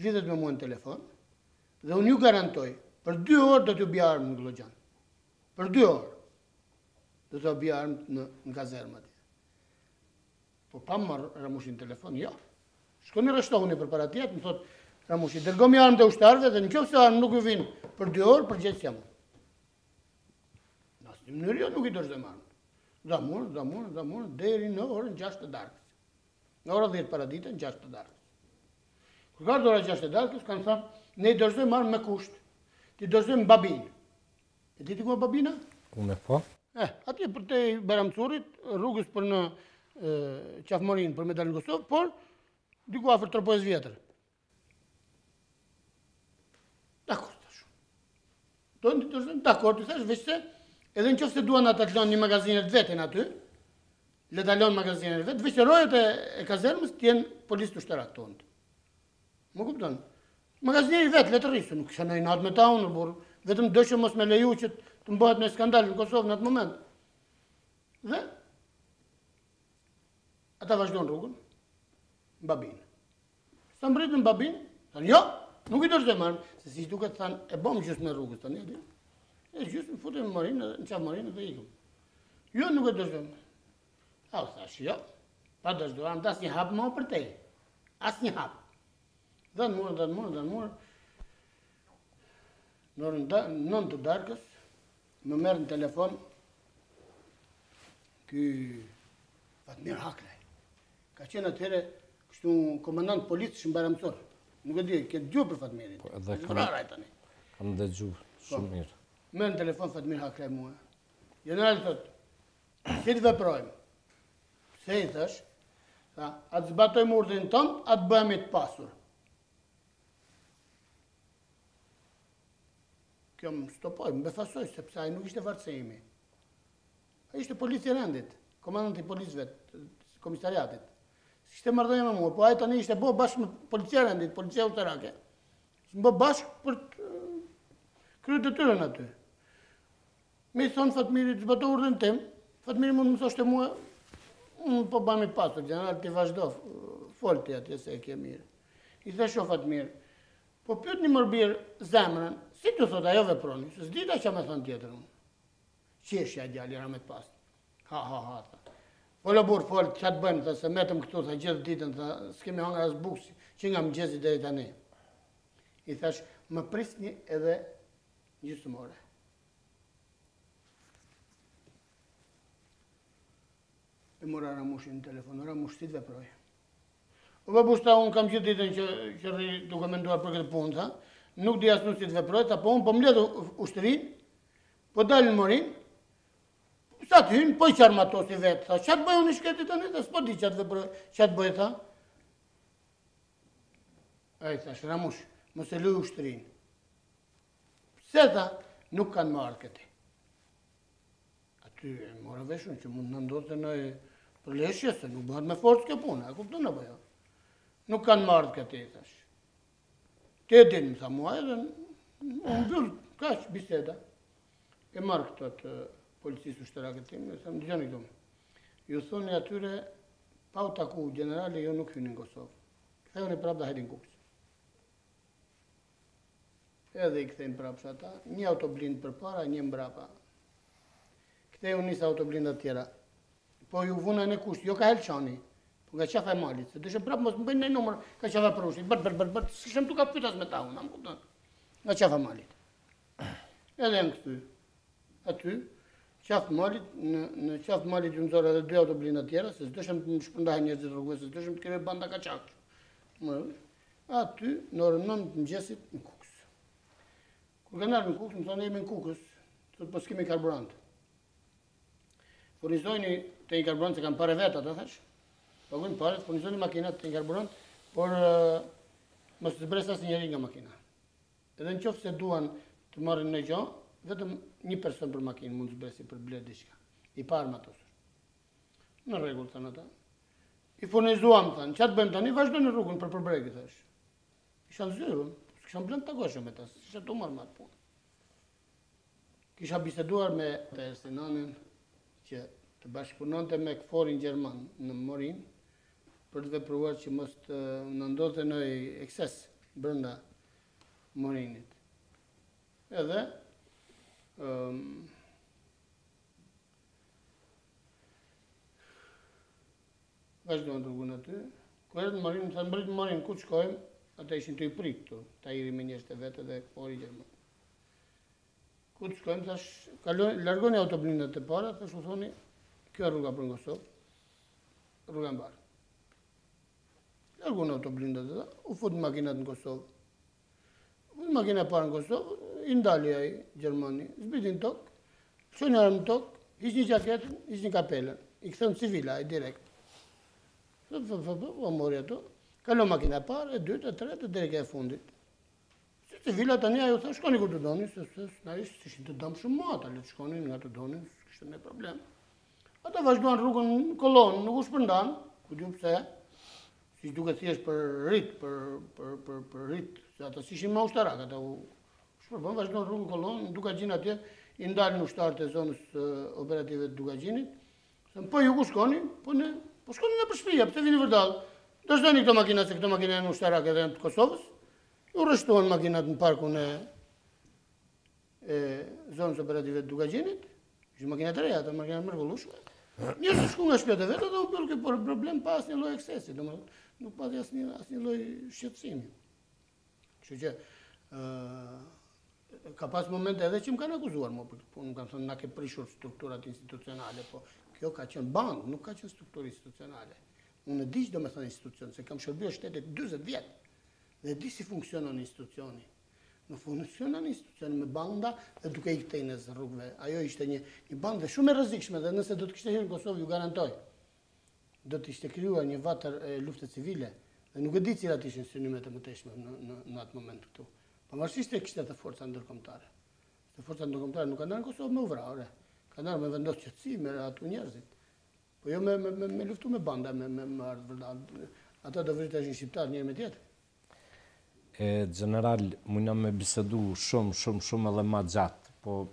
lidhet me mua në telefon, dhe unë ju garantoj, për 2 orë do t'ju bja armë në Glogjan. Për 2 orë do t'ju bja armë në kazerma. Po pa marë Ramushi në telefon, jo. Shkoni rështohuni për paratjet, më thot Ramushi, dërgomi armë dhe ushtarve dhe në qoftë se armë nuk ju vinë për 2 orë, për gjithë jam. Në mënyrë jo nuk i dorëzojmë armë. Zamur, deri në orën 6 të darkës. Në orën 10 paradite, në 6 të darkës. Kur ka ora 6 të darkës, kanë thënë, ne i dorëzojmë armë me kusht. Ti dorëzojmë babinë. E di ti ku është babina? Unë po? Atje për te Baramcurit, rrugës për në Qafmorin për me dalë në Kosovë, por diku afër Tropojës vjetër. Dakor, tash. Dakor, të thash, veç se, edhe në qoftë se duan ata të lënë një magazinet vetën aty, le ta lënë magazinet vetë, veç se rojet e kazermës t'jenë policë të ushterat tonë. Më kupton? Magazinet vetë, le të rrisë, nuk kisha nëjë natë me ta unë, por vetëm dëshë mos me leju që të mbohet me skandal në Kosovë në atë moment. Dhe ata vazhdojnë rrugën, në Babinë. Sa mbritën në Babinë, thanë, jo, nuk i dorëzoj marrë, se si duket thanë, e bom gjysë me rrugës, thanë, e gjysë më futën në qafë marinë dhe ikëm. Jo, nuk e dorëzoj. A u thash, jo, pa dorëzoj, anë asë një hapë ma për te, asë një hapë. Dhe në murë, në orën 9 të darkës, më merë në telefon, ky Fatmir Haklaj. Ka qenë atëhere kështu komandant policë Shëmbaramsor. Nuk e di, këtë gjuhë për Fatmirin. Kam dëgju shumë mirë. Merë në telefon Fatmir Haklaj mua. Generali thotë, që të veprojmë? Se i thash, atë zbatojmë urdhrin tonë, atë bëhemi të pasur. Kjo më stopoj, më befasoj, sepse ai nuk ishte vartësimi. Ai ishte polici i rendit, komandanti i policëve, komisariatit. S'ishte marrëdhënie me mua, po ai tani ishte bo bashkë me policia e rendit, policia ushtarake. S'më bashkë për të kryer detyrën aty. Me i thonë Fatmirit, zbato urdhën tim, Fatmiri mund më thoshte mua, unë po bëhemi pasur, general ti vazhdo, folti atje se e ke mirë. I thasho Fatmir, po pyet një mërbir zemrën, si të thot ajo veproni, se s'dita që me thonë tjetër unë. Qeshja djali, ramet pas. Ha, tha. Folo burë, fol, që të bëjmë, tha, se metëm këtu, tha, gjithë ditën, tha, s'kemi hangër as buksi, që nga më gjezi deri tani. I thash, më prisni edhe gjysmore. E mora Ramushin në telefon, Ramush, si të veproj. O babushta, unë kam gjithë ditën që rri duke menduar për këtë punë, tha, nuk di asë nuk si të veproj, tha, po unë po mbledh ushtërinë, po dalë në Morin, sa të hynë, po i qarmatosi vetë, tha, qatë bëjë unë i shketit të një, tha, s'po di qatë veproj, qatë bëjë, tha. A i thash, Ramush, mos e luj ushtërinë. Pse, tha, nuk kanë marrë këti. Aty e mora veshun që mund në ndodhë të nëjë përleshje, se nuk bëhat me forcë kjo punë, a kuptu në bëjo. Nuk kanë marrë këti, thash. Te din, më tha mua, edhe unë bëllë, kaq, biseda. E marrë këto të policisë ushtarake tim, e thëmë, dëgjoni këtu. Ju thoni atyre, pa u taku, generali jo nuk hynë në Kosovë. Këthejnë e prapë da hedin kukës. Edhe i këthejnë prapë shata, një autoblind për para, një mbrapa. Këthejnë njësë autoblindat tjera. Po ju vunën e kusht, jo ka helqani, po nga qafa e malit, se dëshë prapë mos më bëjnë në numër, ka qafa prushi, bërë, s'këshëm tu ka pytas me ta unë, më kupton, nga qafa malit. Edhe në këty, aty, qafë malit, në qafë malit ju nëzore edhe 2 autoblindat tjera, se s'dëshëm të më shpëndahë njerëzit rrugës, se s'dëshëm të kërë banda ka qakë. Aty, në orën 9 të mëgjesit, në Kukës. Kur kanë ardhur në Kukës, më thonë jemi në Kukës, thotë po s'kemi karburant. Furnizojni të një karburant, se kanë pare vetë ato, thash. Pagujnë pare, furnizojni makinat të një karburant, por mos të zbres asë njeri nga makina. Edhe në qoftë se duan të marrin në gjo, vetëm një person për makinë mund të zbresi për blet diçka. I parë matosur. Në rregull, thënë ata. I furnizuam, thënë, çfarë bëjmë tani? Vazhdojnë rrugën për përbregje, thash. Isha zyrën, kisha mbledh të takoshëm me ta, isha të marrë matë punë. Kisha biseduar me të Ersinanin, që të bashkëpunonte me KFOR-in Gjerman në Morin, për të vepruar që mos të në ndodhte në ekses brenda Morinit. Edhe, vazhdojnë rrugën aty, kur erë në Morin, më thënë mbrit në Morin, ku të shkojmë, ata ishin të i prik këtu, ta iri me njerëz të vetë dhe KFOR-i Gjerman. Ku të shkojmë, thash, largoni autoblindat të para, thash u thoni, kjo rruga për në Kosovë, rruga në barë. Largoni autoblindat të ta, u futë makinat në Kosovë. Futë makina parë në Kosovë, i ndali ai Gjermani, zbitin tokë, Që një armë tokë, ishtë një gjaketën, ishtë një kapelën. I këthëm civila, i direkt. Po mori ato. Kalo makina parë, e dytë, e tretë, e direkt e fundit. Si civila tani ajo tha, shkoni ku të doni, se na ishtë ishin të dëmë shumë mata, le të shkoni nga të doni, s'kishte me problem. Ata vazhduan rrugën në kolonë, nuk u shpërndan, ku di pse, si duke thjesht për rit, për rit, se ata s'ishin më ushtarak, ata u shpërbën, vazhduan rrugën në kolonë, në Dukagjin atje, i ndalin ushtarët e zonës operative të Dukagjinit, se po ju ku shkoni, po shkoni në për shtëpia, pse vini vërdall. Do shdojni këto makina, se këto makina janë ushtarak edhe në të Kosovës, u rështohen makinat në parkun e zonës operative të Dukagjinit, ishë makinat e reja, ata makinat mërgullushme. Njërë të shku nga shpjete vetë, dhe u bëllë këtë problem pa asë një loj eksesi, nuk pati asë një loj shqetësimi. Kështë që, ka pas momente edhe që më kanë akuzuar më për këtë punë, më kanë thënë na ke prishur strukturat institucionale, po kjo ka qenë bandë, nuk ka qenë strukturë institucionale. Unë e di që do me thënë institucion, se kam shërbyer shtetit 20 vjetë, dhe di si funksionon institucioni. Nuk funksionon institucioni me banda dhe duke i këtej në rrugëve. Ajo ishte një bandë shumë e rrezikshme dhe nëse do të kishte hyrë në Kosovë, ju garantoj, do të ishte krijuar një vatër lufte civile dhe nuk e di cilat ishin synimet e mëtejshme në atë moment këtu. Pavarësisht e kishte të forca ndërkombëtare. Se forca ndërkombëtare nuk kanë ndarë në Kosovë me uvrare, kanë ndarë me vendos qetësi, me atu njerëzit. Po jo me luftu me banda, ata do vritashin shqiptar njëri me tjetër. General, muna me bisedu shumë edhe ma gjatë, po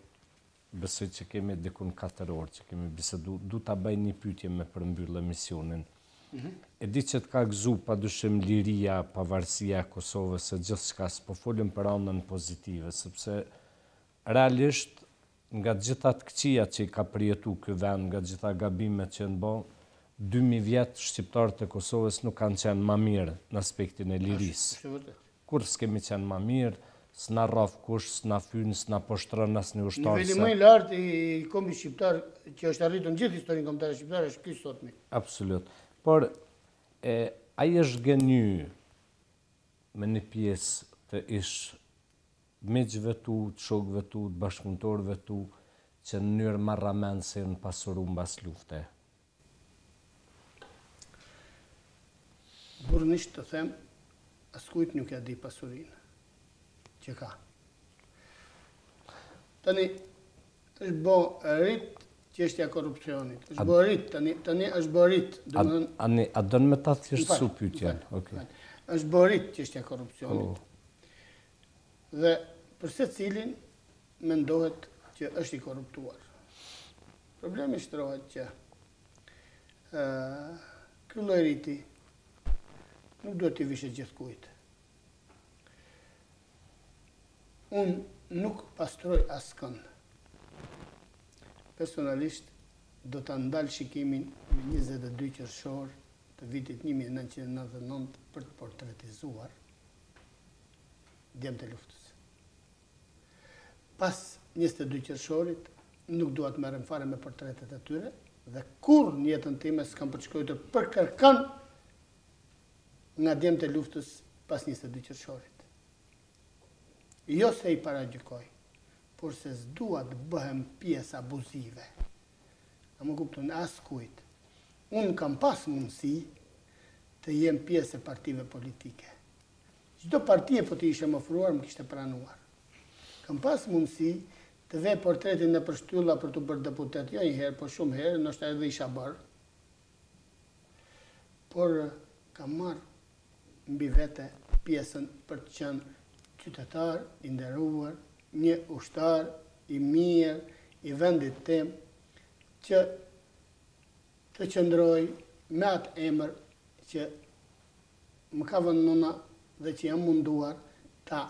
besoj që kemi dikun 4 orë që kemi bisedu, du ta bëj një pyetje me përmbyllë emisionin. E di që të ka gëzu pa dyshim liria, pavarësia e Kosovës e gjithë shka, po folim për anën pozitive, sepse realisht nga gjitha të këqia që i ka përjetu ky vend, nga gjitha gabimet që në bo, 2000 vjetë shqiptarët e Kosovës nuk kanë qenë ma mirë në aspektin e lirisë. Kur s'kemi qenë ma mirë, s'na rraf kush, s'na fynë, s'na poshtron as një ushtarë. Niveli më i lartë i kombit shqiptar që është arritur në gjithë historinë kombëtare shqiptare është ky sotmi. Absolut. Por ai është gëny me një pjesë të ish miqve tu, të shokëve tu, të bashkëpunëtorëve tu, që në mënyrë marramendse në pasuru mbas lufte. Burrnisht të them, askujt nuk ja di pasurinë që ka. Tani, është bo rrit çështja e korrupsionit. Është bo rrit, tani është bo rrit. A dënë me ta thjeshtësu pyetjen? Është bo rrit çështja e korrupsionit. Dhe për secilin mendohet që është i korruptuar. Problemi shtrohet që ky lloj rriti nuk duhet t'i vishet gjithkujt. Unë nuk pastroj askën. Personalisht do të ndalë shikimin me 22 qershor të vitit 1999 për të portretizuar djemtë e luftës. Pas 22 qershorit nuk dua të merrem fare me portretet e tyre dhe kur në jetën time s'kam përshkruar për kërkën nga djemtë e luftës pas 22 qershorit. Jo se i paragjykoj, por se s'dua të bëhem pjesë abuzive. A më kupton askujt. Unë kam pas mundësi të jem pjesë e partive politike. Çdo partie po të ishem ofruar më kishte pranuar. Kam pas mundësi të vej portretin në përshtylla për të bërë deputet, jo një herë, po shumë herë, ndoshta edhe isha bërë. Por kam marrë mbi vete pjesën për të qenë qytetar, i nderuar, një ushtar, i mirë, i vendit tim, që të qëndroj me atë emër që më ka vënë nëna dhe që jam munduar ta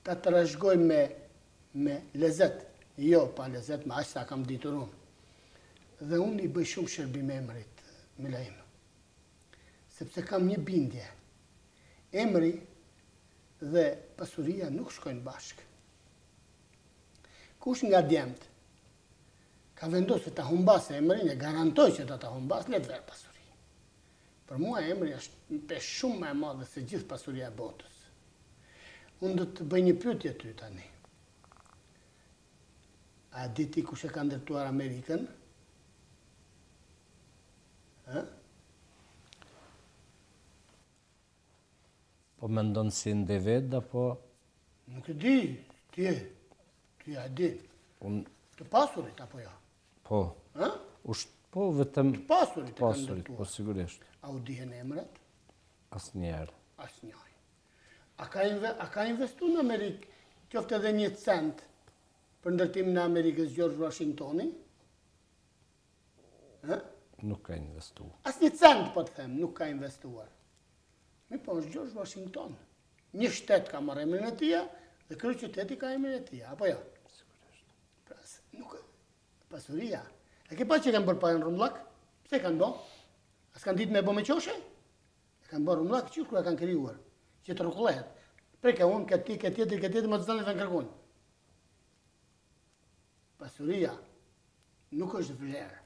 trashëgoj me lezet, jo pa lezet, me aq sa kam ditur unë. Dhe unë i bëj shumë shërbim emrit, Milaim. Sepse kam një bindje. Emri dhe pasuria nuk shkojnë bashkë. Kush nga djemtë ka vendosur ta humbas emrin, e garantoj që do ta humbas, le të ver pasuri. Për mua emri është shumë më e madhe se gjithë pasuria e botës. Unë do të bëj një pyetje ty tani. A di ti kush e ka ndërtuar Amerikën? Po me ndonë si individ, apo... Nuk e di, ti a di. Të pasurit, apo ja? Po. Po, vetëm... Të pasurit e ka pasurit, ndërtuar. po sigurisht. A u dihen emrat? Asnjëherë. Asnjëri. A ka investu në Amerikë, qoftë edhe 1 cent për ndërtimin e Amerikës George Washingtoni? Nuk ka investu. As 1 cent, po të them, nuk ka investuar. Mi po është George Washington. Një shtet ka marrë emrin e tij dhe kryeqyteti ka emrin e tij, apo jo? Sigurisht. Pra, nuk pasuria. E ke pa që kanë bërë pa në rrumllak? Pse kanë bë? As kanë ditë me bë me qoshe? E kanë bërë rrumllak që kur e kanë krijuar, që të rrokullohet. Preke unë, këtë tjetër, më të zënë dhe në kërkun. Pasuria nuk është vlerë.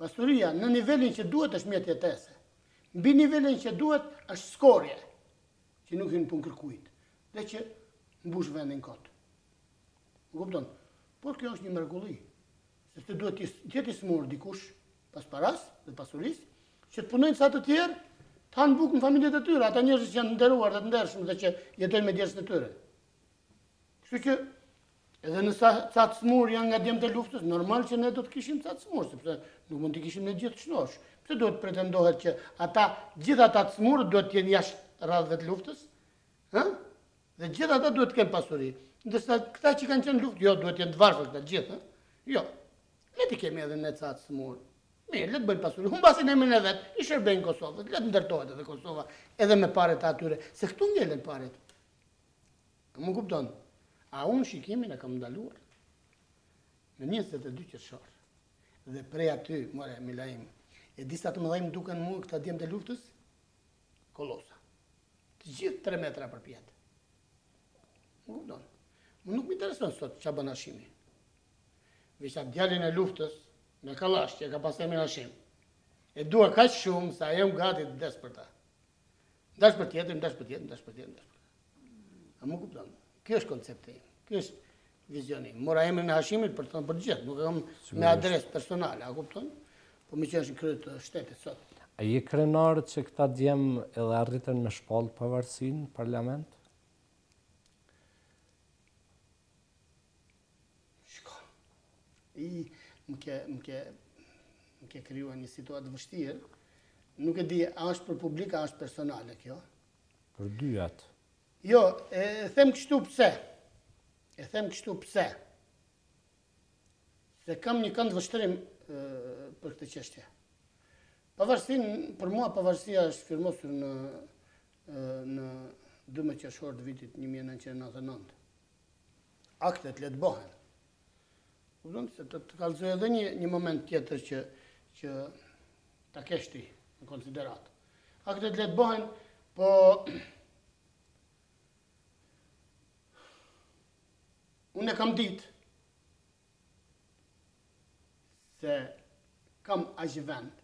Pasuria në nivelin që duhet është mjet jetese. Mbi nivelin që duhet është skorje, që nuk hynë punë kërkujt, dhe që mbush vendin kotë. Më kupton? Por kjo është një mrekulli. Sepse duhet të jetë i smur dikush pas paras dhe pasuris, që të punojnë sa të tjerë, të hanë bukë në familjet e tyre, ata njerëz që janë nderuar dhe të ndershëm dhe që jetojnë me djersën e tyre. Kështu që edhe në sa të smur janë nga djemtë e luftës, normal që ne do të kishim sa të smur, sepse nuk mund të kishim ne gjithë shnosh. Pse duhet pretendohet që gjithë ata të smurë duhet të jenë jashtë radhëve të luftës? Dhe gjithë ata duhet të kenë pasuri. Ndërsa këta që kanë qenë luftë, jo, duhet të jenë të varfër këta gjithë. Jo, le të kemi edhe ne ca të smurë. Mirë, le të bëjnë pasuri. Humbasin emrin e vetë, i shërbejnë Kosovës, le të ndërtohet edhe Kosova, edhe me paret atyre, se këtu ngelen paret. Më kupton? A unë shikimin e kam ndaluar në 22 qershor. Dhe prej aty, more, Milaim, e disa të mëdhajmë duken mu këta djemë të luftës? Kolosa. Të gjithë 3 metra për pjetë. Më kupton? Më nuk më intereson sot që bën Hashimi. Visha djalin e luftës, me Kallash, që ka pas emrin Hashim. E dua kaq shumë sa jam gati të des për ta. Ndash për tjetër, ndash për tjetër, ndash për tjetër, ndash për tjetër. A më kupton? Kjo është koncepti im. Kjo është vizioni im. Mora emrin e Hashimit për të thënë për gjithë, nuk e kam me adresë personale, a kupton? Po më që është në krye të shtetit sot. A je krenar që këta djemë edhe arritën me shpallë pavarësinë në parlament? Shko. Më ke krijuar një situatë vështirë. Nuk e di, a është për publik, a është personale kjo? Për dyjat. Jo, e them kështu pse. Se kam një kënd vështrim për këtë çështje. Pavarësinë, për mua pavarësia është firmosur në 12 qershor të vitit 1999. Aktet le të bëhen. Kupton se të kallëzoj edhe një moment tjetër që ta kesh ti në konsiderat. Aktet le të bëhen, po unë e kam ditë se kam aq vend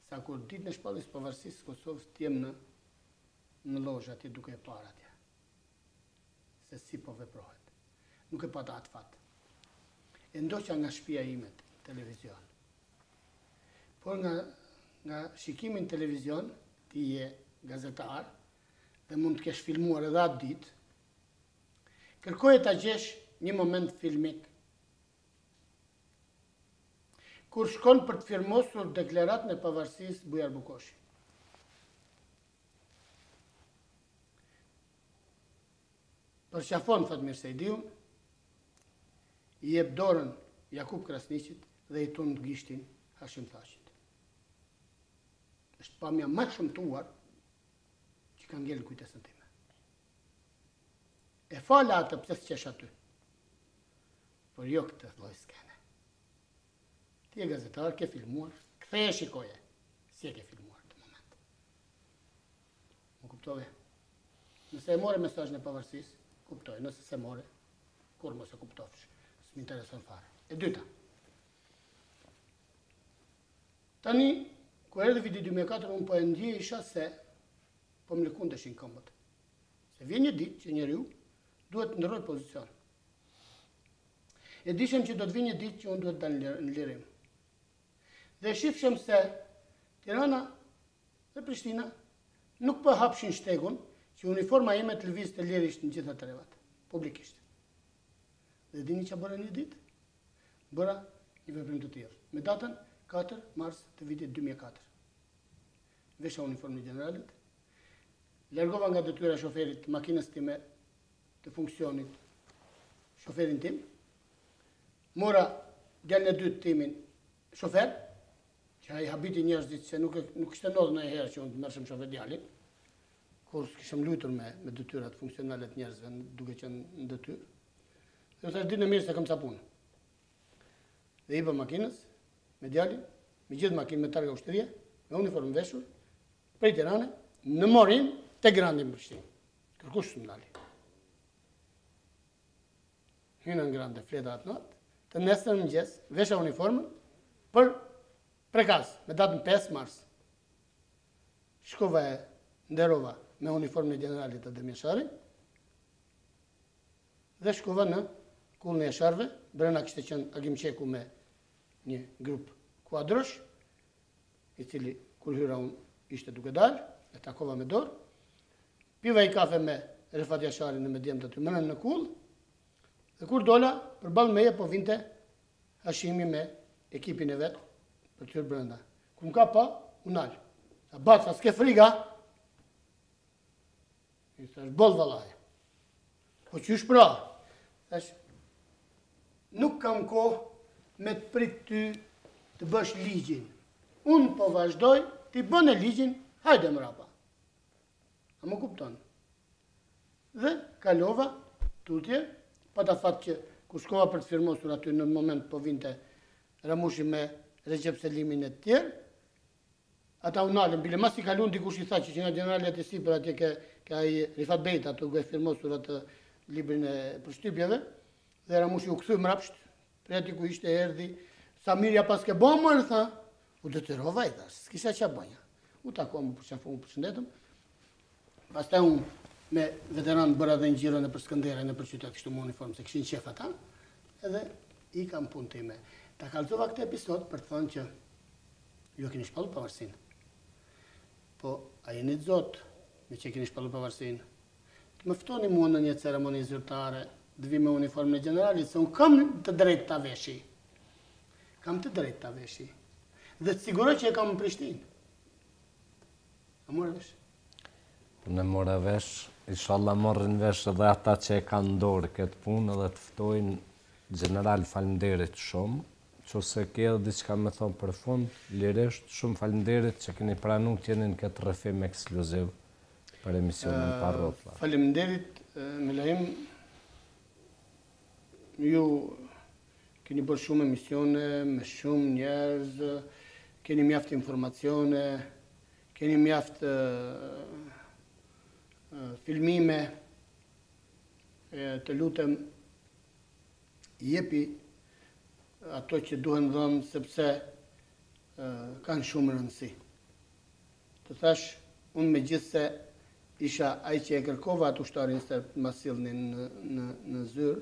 sa kur ditën e shpalljes pavarësisë së Kosovës të jem në lozhë atje duke e parë atje. Se si po veprohet. Nuk e pata atë fat. E ndoqa nga shtëpia ime televizion. Por nga shikimi në televizion, ti je gazetar dhe mund të kesh filmuar edhe atë ditë, kërkoje ta gjesh një moment filmik kur shkon për të firmosur deklaratën e pavarësisë Bujar Bukoshi. Përqafon Fatmir Sejdiun, i jep dorën Jakub Krasniqit dhe i tund gishtin Hashim Thaqit. Është pamja më shëmtuar që ka ngel kujtesën time. E fala atë pse s'qesh aty. Por jo këtë lloj skene. Ti e gazetar, ke filmuar, ktheje shikoje. Si e ke filmuar në moment. Më kuptove? Nëse e more mesazhin e pavarësisë, kuptoj. Nëse se more, kur mos e kuptofsh. S'më intereson fare. E dyta. Tani, kur erdhi viti 2004, unë po e ndjesha se po më lëkundeshin këmbët. Se vjen një ditë që njeriu duhet të ndërrojë pozicion. E dishëm që do të vinë një ditë që unë duhet të në lirim. Dhe shifshem se Tirana dhe Prishtina nuk po hapshin shtegun që uniforma ime të lëviz të lirisht në gjitha të revat, publikisht. Dhe dini që bëra një ditë? Bëra një veprim të tjerë. Me datën 4 mars të vitit 2004. Vesha uniformën e generalit, largova nga detyra shoferit makinës time të funksionit, shoferin tim, mora djalin e dytë timin shofer, që ai habiti njerëzit se nuk ishte ndodhur ndonjëherë që unë të merrshëm shofer djalin, kur kishëm luajtur me detyrat funksionale të njerëzve duke qenë në detyrë. Dhe thash ditën e mirë se kam ca punë. Dhe i bë makinës me djalin, me gjithë makinë me targa ushtrie, me uniformë veshur, prej Tirane, në Morin te Grandi në Prishtinë. Kërkush s'm dali. Hyna në Grande fleta atë natë, të nesër mëngjes, vesha uniformën për prekaz, me datën 5 mars. Shkova e nderova me uniformën e generalit të Demjeshari dhe shkova në kullën e Jasharëve, brenda kishte qenë Agim Qeku me një grup kuadrosh, i cili kur hyra unë ishte duke dalë, e takova me dorë, piva i kafe me Refat Jasharin në me djemë të ty mënën në kullë, dhe kur dola, përballë meje po vinte Hashimi me ekipin e vetë për tyrë brenda. Kur m'ka pa, unë alë. Sa batë, sa s'ke friga, i thash, bol vallaj. Po qysh pra? Thash, nuk kam kohë me të prit ty të bësh ligjin. Unë po vazhdoj, ti bën e ligjin, hajde mrapa. A më kupton? Dhe kalova, tutje, pa ta fat që kur shkova për të firmosur aty në moment po vinte Ramushi me Recep Selimin e tjerë, ata u nalën, bile mas i kalun dikush i tha që nga generalet e sipër atje ke ai Rifat Bejta ato ku e firmosur atë librin e përshtypjeve, dhe Ramushi u kthy mrapsht, prej aty ku ishte erdhi, Samirja pas ke bo më, tha, u detyrova i thash, s'kisha qa bënja. U takova më përqafu, më përshëndetëm, pastaj unë me veteranë bëra dhe një gjiro në për Skënderaj, në për qytet, kështu më uniformë, se këshin qef ata, edhe i kam punë time. Ta kalzova këtë episod për të thënë që ju keni shpallur pavarësinë. Po, a jeni zot me që keni shpallur pavarësinë? Të më ftoni mua në një ceremoni zyrtare, të vi me uniformën e generalit, se unë kam të drejtë ta veshi. Kam të drejtë ta veshi. Dhe të siguroj që e kam në Prishtinë. A morë vesh? Në mora vesh, inshallah morrin vesh edhe ata që e kanë dorë këtë punë dhe të ftojnë general falenderit shumë, që se ke edhe diçka me thonë për fund, lirisht shumë falenderit që keni pranu t'jeni në këtë rrëfim ekskluziv për emisionin Parrotlla. Faleminderit, me lajim, ju keni bërë shumë emisione, me shumë njerëz, keni mjaft informacione, keni mjaft filmime, të lutem jepi ato që duhen dhënë sepse kanë shumë rëndësi. Të thash, unë me gjithë se isha ai që e kërkova atë ushtarin serb të ma sillnin në zyrë,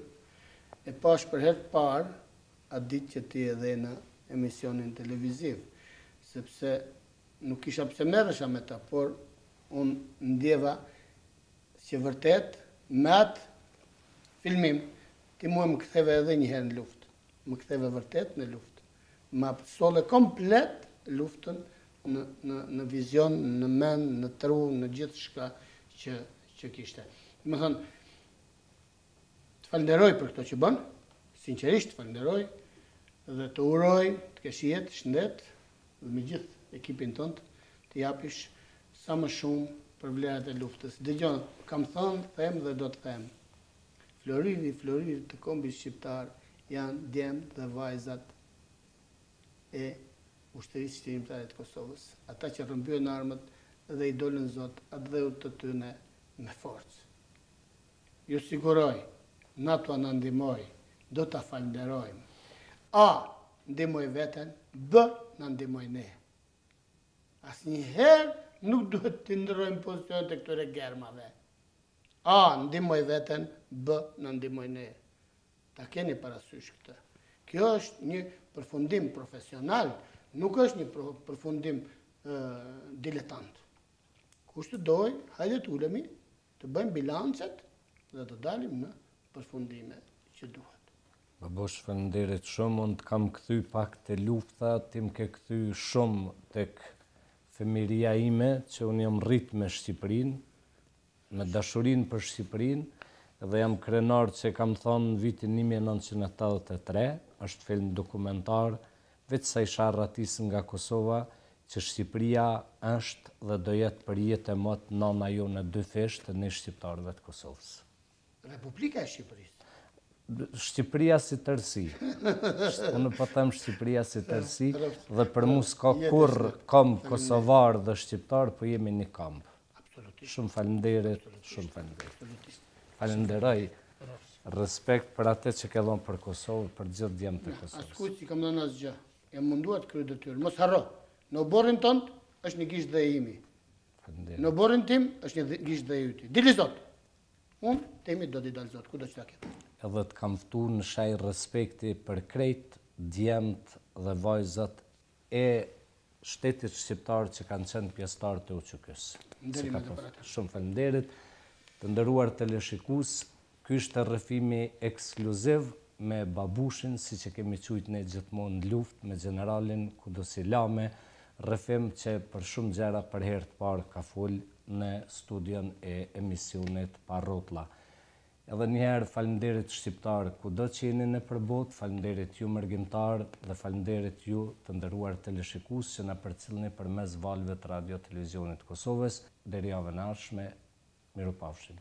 e pash për herë të parë atë ditë që ti edhe në emisionin televiziv, sepse nuk isha pse merresha me ta, por unë ndjeva që vërtet me atë filmim ti mua më ktheve edhe një herë në luftë. Më ktheve vërtet në luftë. Më solle komplet luftën në vizion, në mend, në tru, në gjithë shka që kishte. Më thënë, të falenderoj për këto që bën, sinqerisht të falenderoj dhe të uroj të kesh jetë, shëndet dhe me gjithë ekipin tënd të japish sa më shumë për vlerat e luftës. Dëgjon, kam thënë, them dhe do të them. Floriri të kombit shqiptar janë djemtë dhe vajzat e ushtërisë shqiptare të Kosovës. Ata që rrëmbyen armët dhe i dolën Zot atë dheu të tyne me forcë. Ju siguroj, NATO na ndihmoj, do ta falenderojmë. A, ndihmoj veten, B, na ndihmoj ne. Asnjëherë nuk duhet të ndrojmë pozicionet e këtyre germave. A, ndihmoj veten, B, na ndihmoj ne. ta keni parasysh këtë. Kjo është një përfundim profesional, nuk është një përfundim diletant. Kushtë doj, hajde të ulemi, të bëjmë bilancet dhe të dalim në përfundime që duhet. Babosh, faleminderit shumë, unë të kam këthy pak të lufta, tim ke këthy shumë tek fëmiria ime, që unë jam rrit me Shqipërinë, me dashurin për Shqipërinë, dhe jam krenar që kam thonë në vitin 1983, është film dokumentar, veç sa isha ratis nga Kosova, që Shqipëria është dhe do jetë për jetë e motë nana jo në dy fesht të ne shqiptarëve të Kosovës. Republika e Shqipërisë. Shqipëria si tërsi. Unë po them Shqipëria si tërsi dhe për mu s'ka kur kom kosovar dhe shqiptar, po jemi një kamp. Shumë falenderit, shumë falenderit. Falenderoj, respekt për atë që ke dhonë për Kosovë, për gjithë djemë të Kosovës. Askujt si kam dhënë asgjë, jam munduar të kryej detyrën. Mos harro, në oborrin tënd është një gishtë dhe imi. Në oborrin tim është një gishtë dhe yti. Dili Zot. Unë temi do t'i dalë Zot, ku do që ta ketë. Edhe të kam ftu në shaj respekti për krejt djemët dhe vajzat e shtetit shqiptar që kanë qenë pjesëtar të UÇK-s. Shumë falenderit, të nderuar teleshikues, ky është rrëfimi ekskluziv me Babushin, si që kemi qujtë ne gjithmonë në luftë me generalin Kudosi Lame, rrëfim që për shumë gjera për herë të parë ka fol në studion e emisionit Pa Rrotlla. Edhe njëherë falenderit shqiptar kudo që jeni në përbot, falenderit ju mërgjimtar dhe falenderit ju të nderuar teleshikues që na përcjellni përmes valëve të Radio Televizionit Kosovës. Deri javën e ardhshme, mirupafshim.